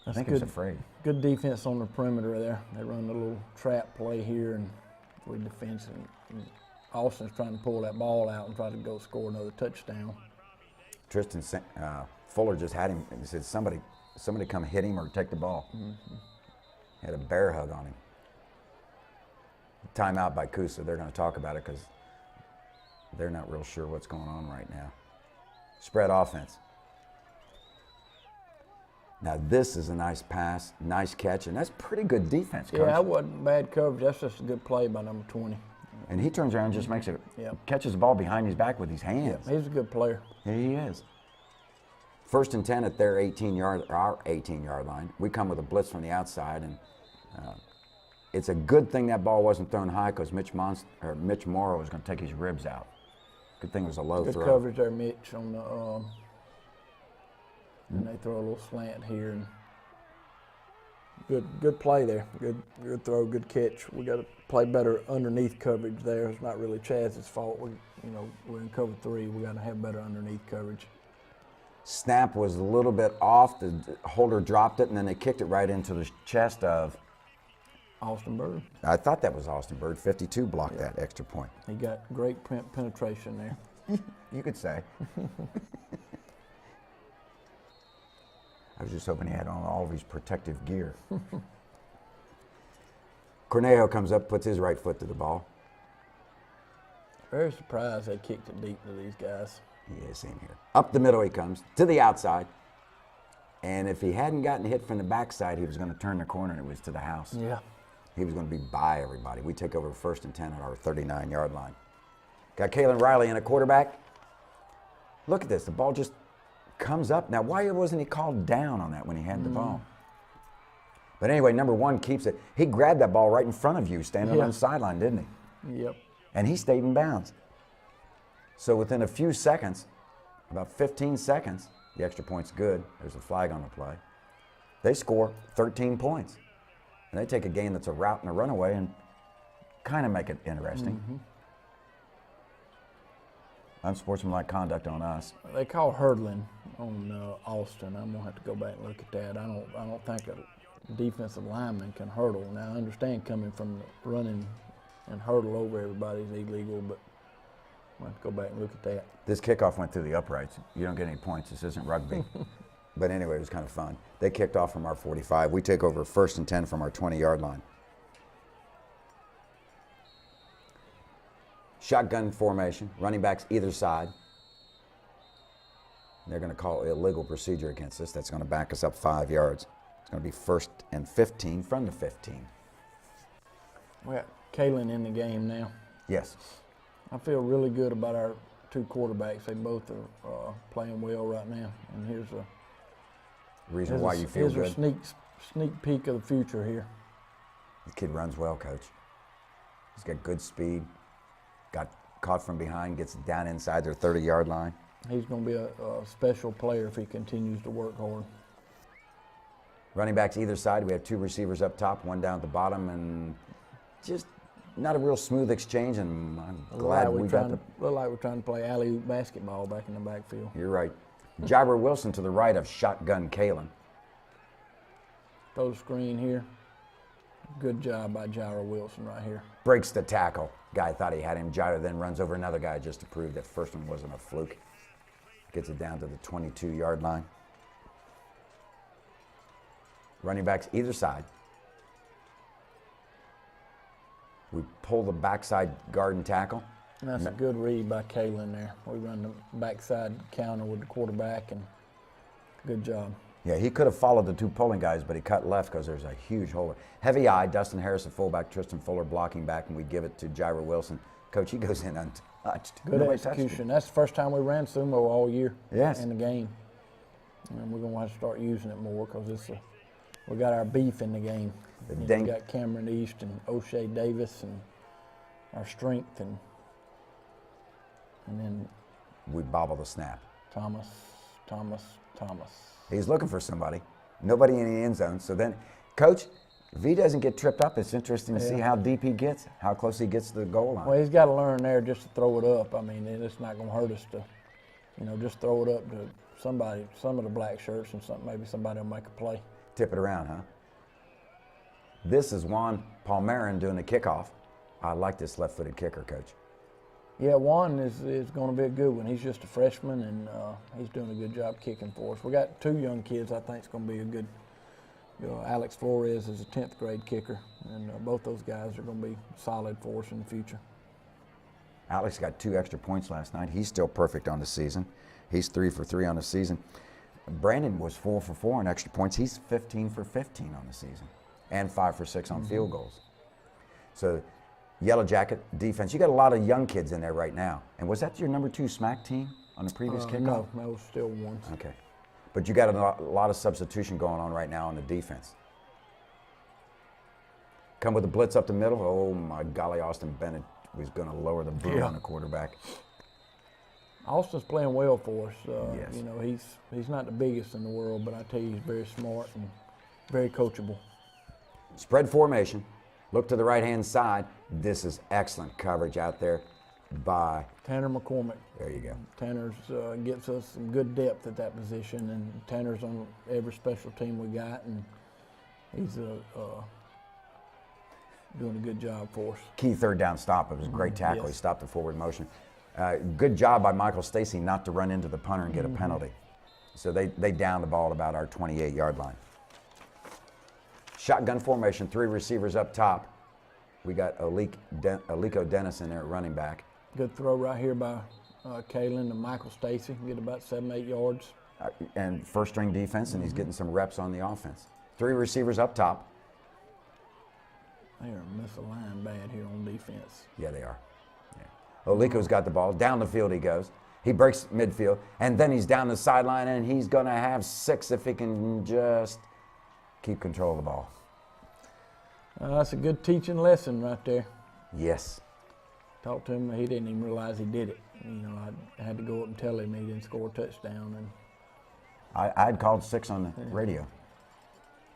I think he was afraid. Good defense on the perimeter there. They run a little trap play here, and we defense. And Austin's trying to pull that ball out and try to go score another touchdown. Tristan Fuller just had him. He said, somebody come hit him or take the ball. Had a bear hug on him. Timeout by Coosa. They're going to talk about it because they're not real sure what's going on right now. Spread offense. Now this is a nice pass, nice catch, and that's pretty good defense, Coach. Yeah, that wasn't bad coverage. That's just a good play by number 20. And he turns around and just makes it, catches the ball behind his back with his hands. Yeah, he's a good player. Yeah, he is. First and 10 at their our 18-yard line. We come with a blitz from the outside, and it's a good thing that ball wasn't thrown high because Mitch Morrow was going to take his ribs out. Good thing it was a low throw. Good coverage there, Mitch, on the and they throw a little slant here, and good play there. Good throw, good catch. We got to play better underneath coverage there. It's not really Chaz's fault. We're in cover 3. We got to have better underneath coverage. Snap was a little bit off. The holder dropped it, and then they kicked it right into the chest of Austin Bird. I thought that was Austin Bird. 52 blocked that extra point. He got great penetration there. You could say. I was just hoping he had on all of his protective gear. Cornejo comes up, puts his right foot to the ball. Very surprised they kicked it deep to these guys. Yeah, same here. Up the middle he comes, to the outside. And if he hadn't gotten hit from the backside, he was going to turn the corner and it was to the house. Yeah. He was going to be by everybody. We take over first and 10 at our 39-yard line. Got Kalen Riley in a quarterback. Look at this. The ball just comes up. Now, why wasn't he called down on that when he had the ball? But anyway, number 1 keeps it. He grabbed that ball right in front of you, standing on the sideline, didn't he? Yep. And he stayed in bounds. So within a few seconds, about 15 seconds, the extra point's good. There's a flag on the play. They score 13 points. And they take a game that's a rout and a runaway and kind of make it interesting. Unsportsmanlike conduct on us. They call hurdling on Austin. I'm gonna have to go back and look at that. I don't think a defensive lineman can hurdle. Now I understand coming from running and hurdle over everybody is illegal, but I'm gonna have to go back and look at that. This kickoff went through the uprights. You don't get any points. This isn't rugby. But anyway, it was kind of fun. They kicked off from our 45. We take over 1st and 10 from our 20-yard line. Shotgun formation, running backs either side. They're going to call illegal procedure against us. That's going to back us up 5 yards. It's going to be 1st and 15 from the 15. We got Kalen in the game now. Yes. I feel really good about our 2 quarterbacks. They both are playing well right now. And here's a Reason why you feel here's good. a sneak peek of the future here. The kid runs well, Coach. He's got good speed. Got caught from behind, gets down inside their 30-yard line. He's going to be a special player if he continues to work hard. Running backs either side. We have 2 receivers up top, 1 down at the bottom, and just not a real smooth exchange. And I'm glad we got the. Look like we're trying to play alley-oop basketball back in the backfield. You're right. Jobber Wilson to the right of shotgun Kalen. Throw the screen here. Good job by Jira Wilson right here. Breaks the tackle. Guy thought he had him. Jira then runs over another guy just to prove that first one wasn't a fluke. Gets it down to the 22-yard line. Running backs either side. We pull the backside guard and tackle. And that's a good read by Kalen there. We run the backside counter with the quarterback, and good job. Yeah, he could have followed the 2 pulling guys, but he cut left because there's a huge hole. Heavy eye, Dustin Harris, the fullback, Tristan Fuller blocking back, and we give it to Jira Wilson. Coach, he goes in untouched. Good Nobody touched him. execution. That's the first time we ran sumo all year. Yes. In the game. And we're going to have to start using it more because we got our beef in the game. The You know, dang- we got Cameron East and O'Shea Davis and our strength, and then We bobble the snap. Thomas. He's looking for somebody. Nobody in the end zone. So then, Coach, if he doesn't get tripped up, it's interesting to see how deep he gets, how close he gets to the goal line. Well, he's got to learn there just to throw it up. I mean, it's not going to hurt us to, just throw it up to somebody, some of the black shirts, and maybe somebody will make a play. Tip it around, huh? This is Juan Palmerin doing the kickoff. I like this left-footed kicker, Coach. Yeah, Juan is going to be a good one. He's just a freshman, and he's doing a good job kicking for us. We got 2 young kids I think it's going to be a good. Alex Flores is a 10th grade kicker, and both those guys are going to be solid for us in the future. Alex got 2 extra points last night. He's still perfect on the season. He's 3 for 3 on the season. Brandon was 4 for 4 on extra points. He's 15 for 15 on the season, and 5 for 6 on field goals. So, Yellow Jacket defense. You got a lot of young kids in there right now. And was that your number 2 SMAC team on the previous kickoff? No, that was still one. Okay. But you got a lot of substitution going on right now on the defense. Come with a blitz up the middle. Oh, my golly, Austin Bennett was going to lower the boot on the quarterback. Austin's playing well for us. Yes. He's not the biggest in the world, but I tell you, he's very smart and very coachable. Spread formation. Look to the right-hand side. This is excellent coverage out there by Tanner McCormick. There you go. Tanner's gets us some good depth at that position, and Tanner's on every special team we got, and he's doing a good job for us. Key 3rd down stop. It was a great tackle. Yes. He stopped the forward motion. Good job by Michael Stacy not to run into the punter and get a penalty. So they downed the ball at about our 28-yard line. Shotgun formation, 3 receivers up top. We got Aliko Dennis in there at running back. Good throw right here by Kalen to Michael Stacy. Get about 7-8 yards. And first-string defense, and he's getting some reps on the offense. 3 receivers up top. They are misaligned bad here on defense. Yeah, they are. Yeah. Oliko's got the ball. Down the field he goes. He breaks midfield, and then he's down the sideline, and he's going to have 6 if he can just keep control of the ball. That's a good teaching lesson right there. Yes. Talked to him, he didn't even realize he did it. I had to go up and tell him he didn't score a touchdown. And I'd called 6 on the radio.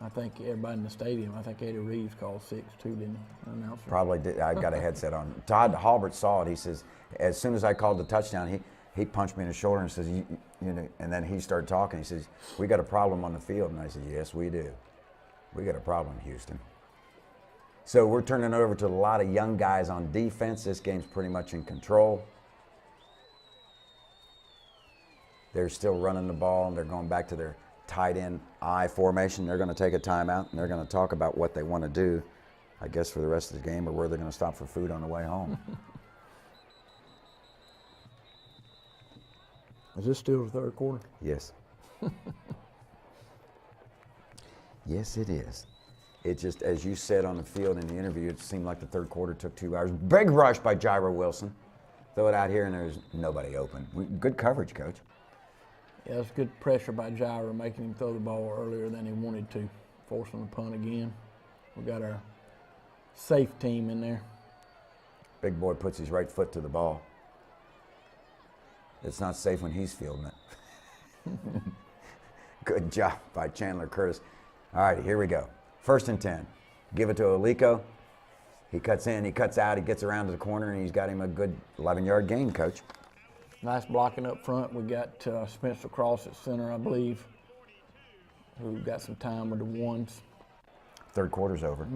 I think everybody in the stadium, I think Eddie Reeves called 6 too, didn't he? Announcer. Probably did. I got a headset on. Todd Halbert saw it. He says, as soon as I called the touchdown, he punched me in the shoulder and says, and then he started talking. He says, we got a problem on the field. And I said, yes, we do. We got a problem, Houston. So we're turning it over to a lot of young guys on defense. This game's pretty much in control. They're still running the ball, and they're going back to their tight end I formation. They're going to take a timeout, and they're going to talk about what they want to do, I guess, for the rest of the game, or where they're going to stop for food on the way home. Is this still the third quarter? Yes. Yes, it is. It just, as you said on the field in the interview, it seemed like the third quarter took 2 hours. Big rush by Gyro Wilson. Throw it out here, and there's nobody open. Good coverage, Coach. Yeah, it's good pressure by Gyro, making him throw the ball earlier than he wanted to, forcing the punt again. We got our safe team in there. Big boy puts his right foot to the ball. It's not safe when he's fielding it. Good job by Chandler Curtis. All right, here we go. 1st and 10. Give it to Olico. He cuts in, he cuts out, he gets around to the corner, and he's got him a good 11-yard gain, Coach. Nice blocking up front. We got Spencer Cross at center, I believe, who got some time with the ones. Third quarter's over.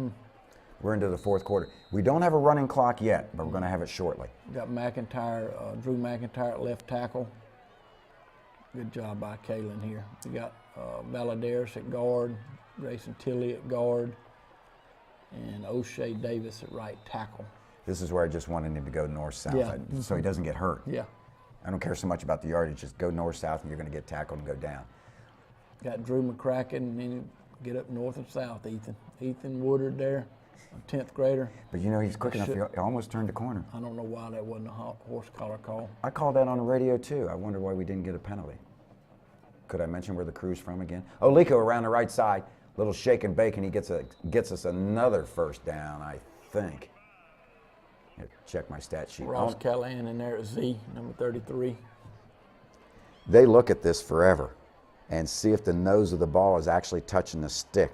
We're into the 4th quarter. We don't have a running clock yet, but we're going to have it shortly. We got McIntyre, Drew McIntyre at left tackle. Good job by Kalen here. We got Valadares at guard, Grayson Tilley at guard, and O'Shea Davis at right tackle. This is where I just wanted him to go north-south, Yeah. so he doesn't get hurt. Yeah. I don't care so much about the yardage. Just go north-south, and you're going to get tackled and go down. Got Drew McCracken, and then get up north and south, Ethan. Ethan Woodard there, a 10th grader. But you know, he's quick enough. He almost turned the corner. I don't know why that wasn't a horse collar call. I called that on the radio, too. I wonder why we didn't get a penalty. Could I mention where the crew's from again? Olico around the right side. Little shake and bake, and he gets us another 1st down, I think. Here, check my stat sheet. Ross Callahan in there at Z, number 33. They look at this forever and see if the nose of the ball is actually touching the stick.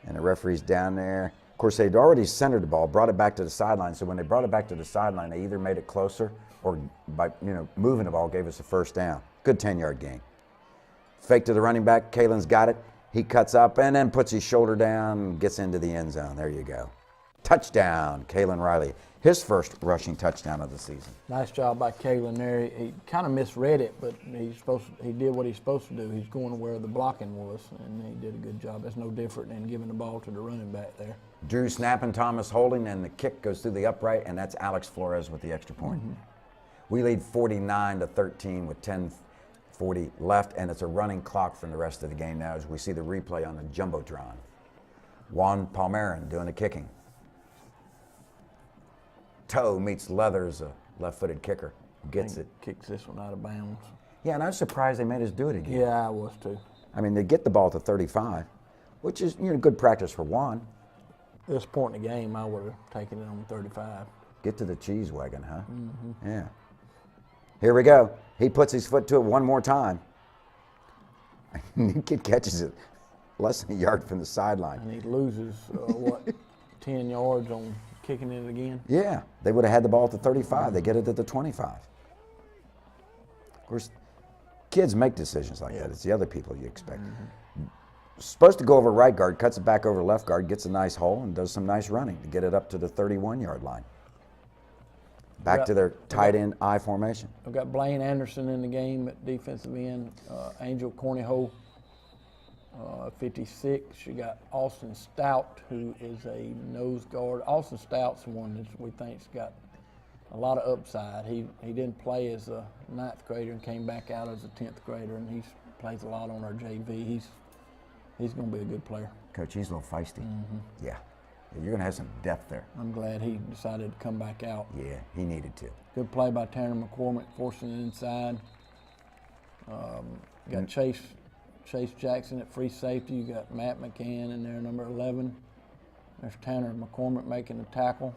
And the referee's down there. Of course, they'd already centered the ball, brought it back to the sideline. So when they brought it back to the sideline, they either made it closer or by moving the ball gave us a 1st down. Good 10-yard gain. Fake to the running back. Kalen's got it. He cuts up and then puts his shoulder down and gets into the end zone. There you go. Touchdown, Kalen Riley. His 1st rushing touchdown of the season. Nice job by Kalen there. He kind of misread it, but he did what he's supposed to do. He's going where the blocking was, and he did a good job. That's no different than giving the ball to the running back there. Drew snapping, Thomas holding, and the kick goes through the upright, and that's Alex Flores with the extra point. We lead 49-13 with 10:40 left, and it's a running clock from the rest of the game now as we see the replay on the Jumbotron. Juan Palmerin doing the kicking. Toe meets Leathers, a left-footed kicker. Gets it. Kicks this one out of bounds. Yeah, and I was surprised they made us do it again. Yeah, I was too. I mean, they get the ball to 35, which is good practice for Juan. At this point in the game, I would have taken it on 35. Get to the cheese wagon, huh? Yeah. Here we go. He puts his foot to it one more time. The kid catches it less than a yard from the sideline. And he loses, 10 yards on kicking it again? Yeah, they would have had the ball at the 35. They get it at the 25. Of course, kids make decisions like that. It's the other people you expect. Supposed to go over right guard, cuts it back over left guard, gets a nice hole, and does some nice running to get it up to the 31-yard line. Back to their tight end I formation. I've got Blaine Anderson in the game at defensive end, Angel Cornejo, 56. You got Austin Stout, who is a nose guard. Austin Stout's one that we think's got a lot of upside. He didn't play as a 9th grader and came back out as a 10th grader, and he plays a lot on our JV. He's going to be a good player. Coach, he's a little feisty. Yeah. You're going to have some depth there. I'm glad he decided to come back out. Yeah, he needed to. Good play by Tanner McCormick, forcing it inside. Got Chase Jackson at free safety. You got Matt McCann in there, number 11. There's Tanner McCormick making the tackle.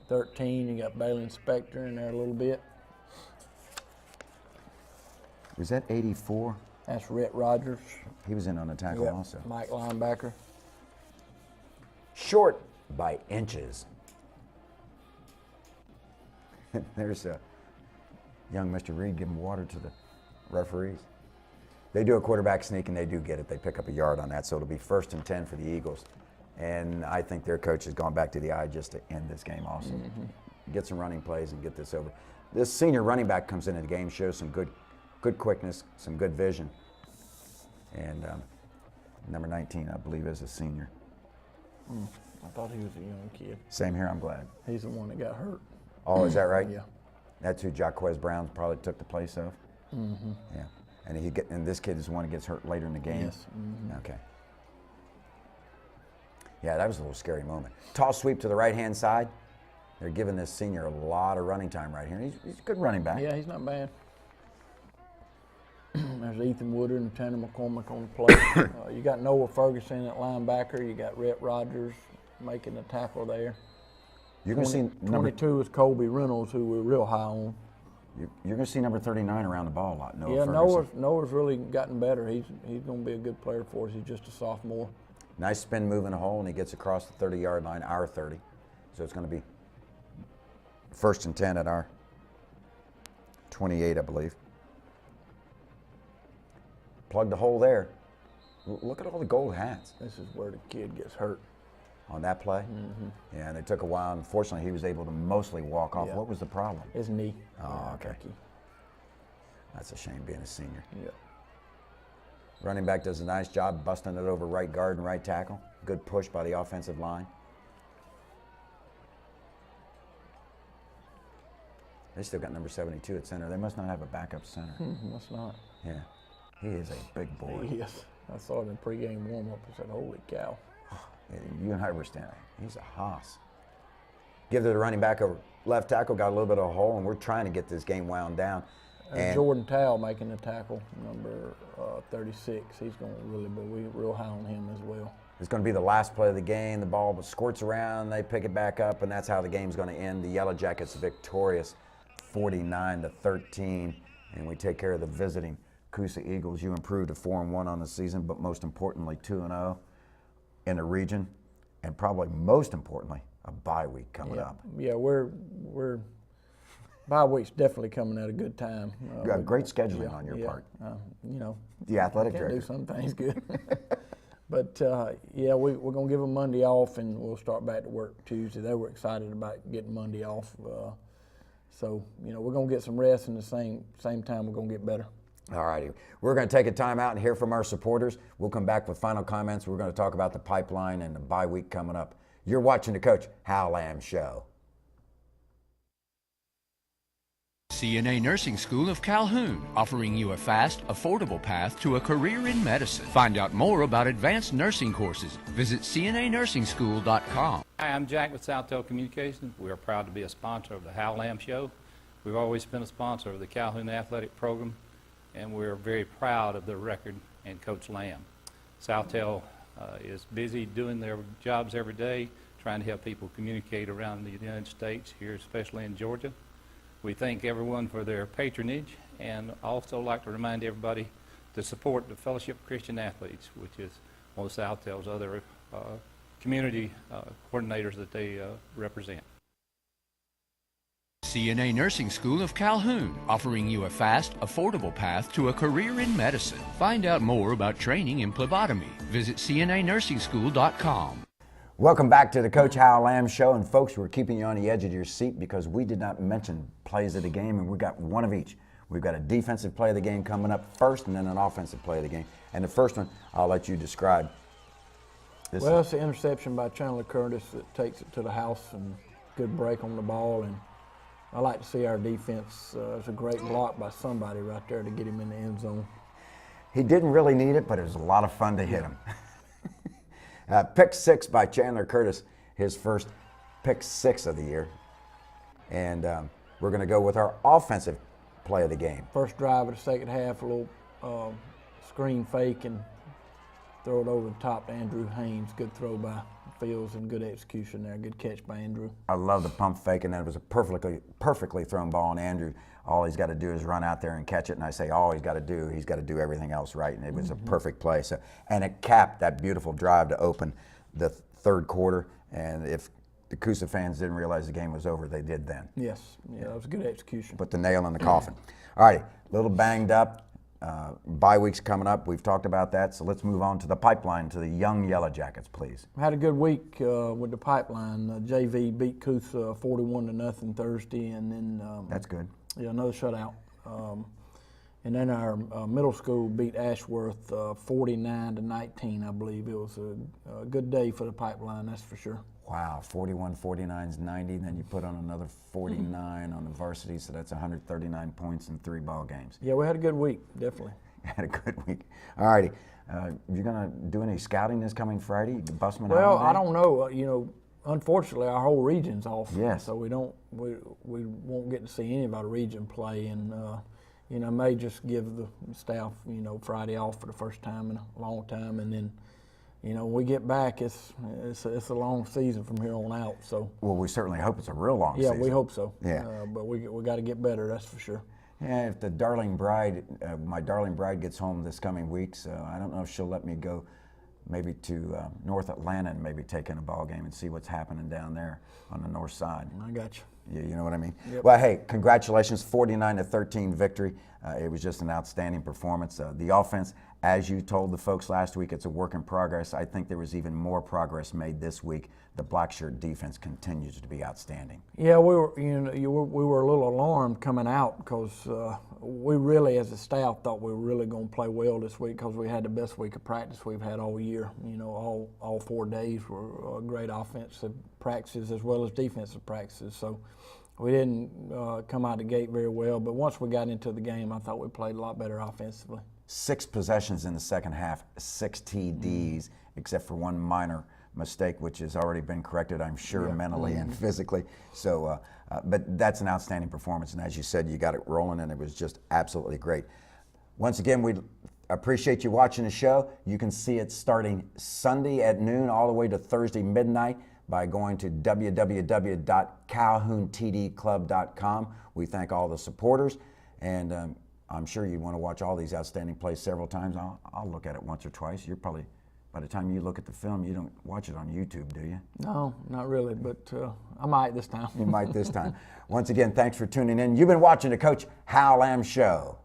13, you got Bailey Spector in there a little bit. Was that 84? That's Rhett Rogers. He was in on the tackle also. Mike linebacker. Short by inches. There's a young Mr. Reed giving water to the referees. They do a quarterback sneak and they do get it. They pick up a yard on that, so it'll be 1st and 10 for the Eagles. And I think their coach has gone back to the eye just to end this game also. Get some running plays and get this over. This senior running back comes into the game, shows some good quickness, some good vision. And number 19, I believe, is a senior. I thought he was a young kid. Same here, I'm glad. He's the one that got hurt. Oh, is that right? Yeah. That's who Jaquez Brown probably took the place of? Mm-hmm. Yeah. And this kid is the one that gets hurt later in the game? Yes. Mm-hmm. Okay. Yeah, that was a little scary moment. Toss sweep to the right-hand side. They're giving this senior a lot of running time right here. He's a good running back. Yeah, he's not bad. There's Ethan Woodard and Tanner McCormick on the plate. You got Noah Ferguson at linebacker. You got Rhett Rogers making the tackle there. You're going to see number 22 is Colby Reynolds, who we're real high on. You're going to see number 39 around the ball a lot. Noah Yeah, Ferguson. Noah's really gotten better. He's going to be a good player for us. He's just a sophomore. Nice spin move in a hole, and he gets across the 30-yard line, our 30. So it's going to be 1st and 10 at our 28, I believe. Plug the hole there. Look at all the gold hats. This is where the kid gets hurt. On that play? Mm-hmm. Yeah, and it took a while. Unfortunately, he was able to mostly walk off. Yeah. What was the problem? His knee. Oh, okay. That's a shame being a senior. Yeah. Running back does a nice job busting it over right guard and right tackle. Good push by the offensive line. They still got number 72 at center. They must not have a backup center. Must not. Yeah. He is a big boy. Yes. I saw it in pregame warm-up. I said, holy cow. Yeah, you and I were standing. He's a hoss. Give to the running back over left tackle, got a little bit of a hole, and we're trying to get this game wound down. And Jordan Towle making the tackle, number 36. He's going to really be real high on him as well. it's going to be the last play of the game. The ball squirts around, they pick it back up, and that's how the game's going to end. The Yellow Jackets victorious 49-13, and we take care of the visiting Coosa Eagles. You improved to 4-1 on the season, but most importantly 2-0 in the region, and probably most importantly a bye week coming up. Yeah, we're bye week's definitely coming at a good time. You got great scheduling on your part. You know, The athletic can't director. do some things good. But yeah, we're going to give them Monday off, and we'll start back to work Tuesday. They were excited about getting Monday off. So, you know, we're going to get some rest, and the same time we're going to get better. All righty. We're going to take a time out and hear from our supporters. We'll come back with final comments. We're going to talk about the pipeline and the bye week coming up. You're watching the Coach Hal Lamb Show. CNA Nursing School of Calhoun, offering you a fast, affordable path to a career in medicine. Find out more about advanced nursing courses. Visit cnanursing.school.com. Hi, I'm Jack with SouthTel Communications. We are proud to be a sponsor of the Hal Lamb Show. We've always been a sponsor of the Calhoun Athletic Program, and we're very proud of the record and Coach Lamb. SouthTel is busy doing their jobs every day, trying to help people communicate around the United States, here especially in Georgia. We thank everyone for their patronage, and also like to remind everybody to support the Fellowship of Christian Athletes, which is one of SouthTel's other community coordinators that they represent. CNA Nursing School of Calhoun, offering you a fast, affordable path to a career in medicine. Find out more about training in phlebotomy. Visit cnanursing.school.com. Welcome back to the Coach Hal Lamb Show. And folks, we're keeping you on the edge of your seat because we did not mention plays of the game, and we got one of each. We've got a defensive play of the game coming up first, and then an offensive play of the game. And the first one, I'll let you describe. Well, it's an interception by Chandler Curtis that takes it to the house, and good break on the ball. And I like to see our defense. It's a great block by somebody right there to get him in the end zone. He didn't really need it, but it was a lot of fun to hit him. Pick six by Chandler Curtis, his first pick six of the year. And we're going to go with our offensive play of the game. First drive of the second half, a little screen fake and throw it over the top to Andrew Haynes. Good throw by Fields and good execution there. Good catch by Andrew. I love the pump fake, and then it was a perfectly thrown ball, and Andrew, all he's got to do is run out there and catch it. And I say, all he's got to do everything else right, and it was a perfect play. So, and it capped that beautiful drive to open the third quarter. And if the Coosa fans didn't realize the game was over, they did then. Yes, yeah, that was a good execution. Put the nail in the coffin. All right, a little banged up. Bye week's coming up. We've talked about that, so let's move on to the pipeline, to the young Yellow Jackets, please. We had a good week with the pipeline. JV beat Coosa 41-0 Thursday, and then That's good. yeah, another shutout. And then our middle school beat Ashworth 49-19, I believe. It was a good day for the pipeline, that's for sure. Wow, 41, 49 is 90. Then you put on another 49 on the varsity, so that's 139 points in 3 ball games. Yeah, we had a good week, definitely. Had a good week. All righty. You're going to do any scouting this coming Friday? Busman Well, holiday? I don't know. Unfortunately, our whole region's off. Yes. So we won't get to see any of our region play, and may just give the staff Friday off for the first time in a long time, and then when we get back, it's a long season from here on out. So. Well, we certainly hope it's a real long Yeah, season. we hope so. Yeah. But we got to get better. That's for sure. Yeah, if the darling bride, my darling bride gets home this coming week, so I don't know if she'll let me go maybe to North Atlanta and maybe take in a ball game and see what's happening down there on the north side. I got you. Yeah, you know what I mean? Yep. Well, hey, congratulations, 49-13 victory. It was just an outstanding performance. The offense, as you told the folks last week, it's a work in progress. I think there was even more progress made this week. The black shirt defense continues to be outstanding. Yeah, we were a little alarmed coming out because we really, as a staff, thought we were really going to play well this week because we had the best week of practice we've had all year. All 4 days were great offensive practices as well as defensive practices. So we didn't come out the gate very well, but once we got into the game, I thought we played a lot better offensively. 6 possessions in the second half, 6 TDs, except for one minor mistake, which has already been corrected, I'm sure, mentally and physically. So, but that's an outstanding performance, and as you said, you got it rolling, and it was just absolutely great. Once again, we appreciate you watching the show. You can see it starting Sunday at noon all the way to Thursday midnight by going to www.calhountdclub.com. We thank all the supporters, and I'm sure you want to watch all these outstanding plays several times. I'll look at it once or twice. You're probably, by the time you look at the film, you don't watch it on YouTube, do you? No, not really, but I might this time. You might this time. Once again, thanks for tuning in. You've been watching the Coach Hal Lamb Show.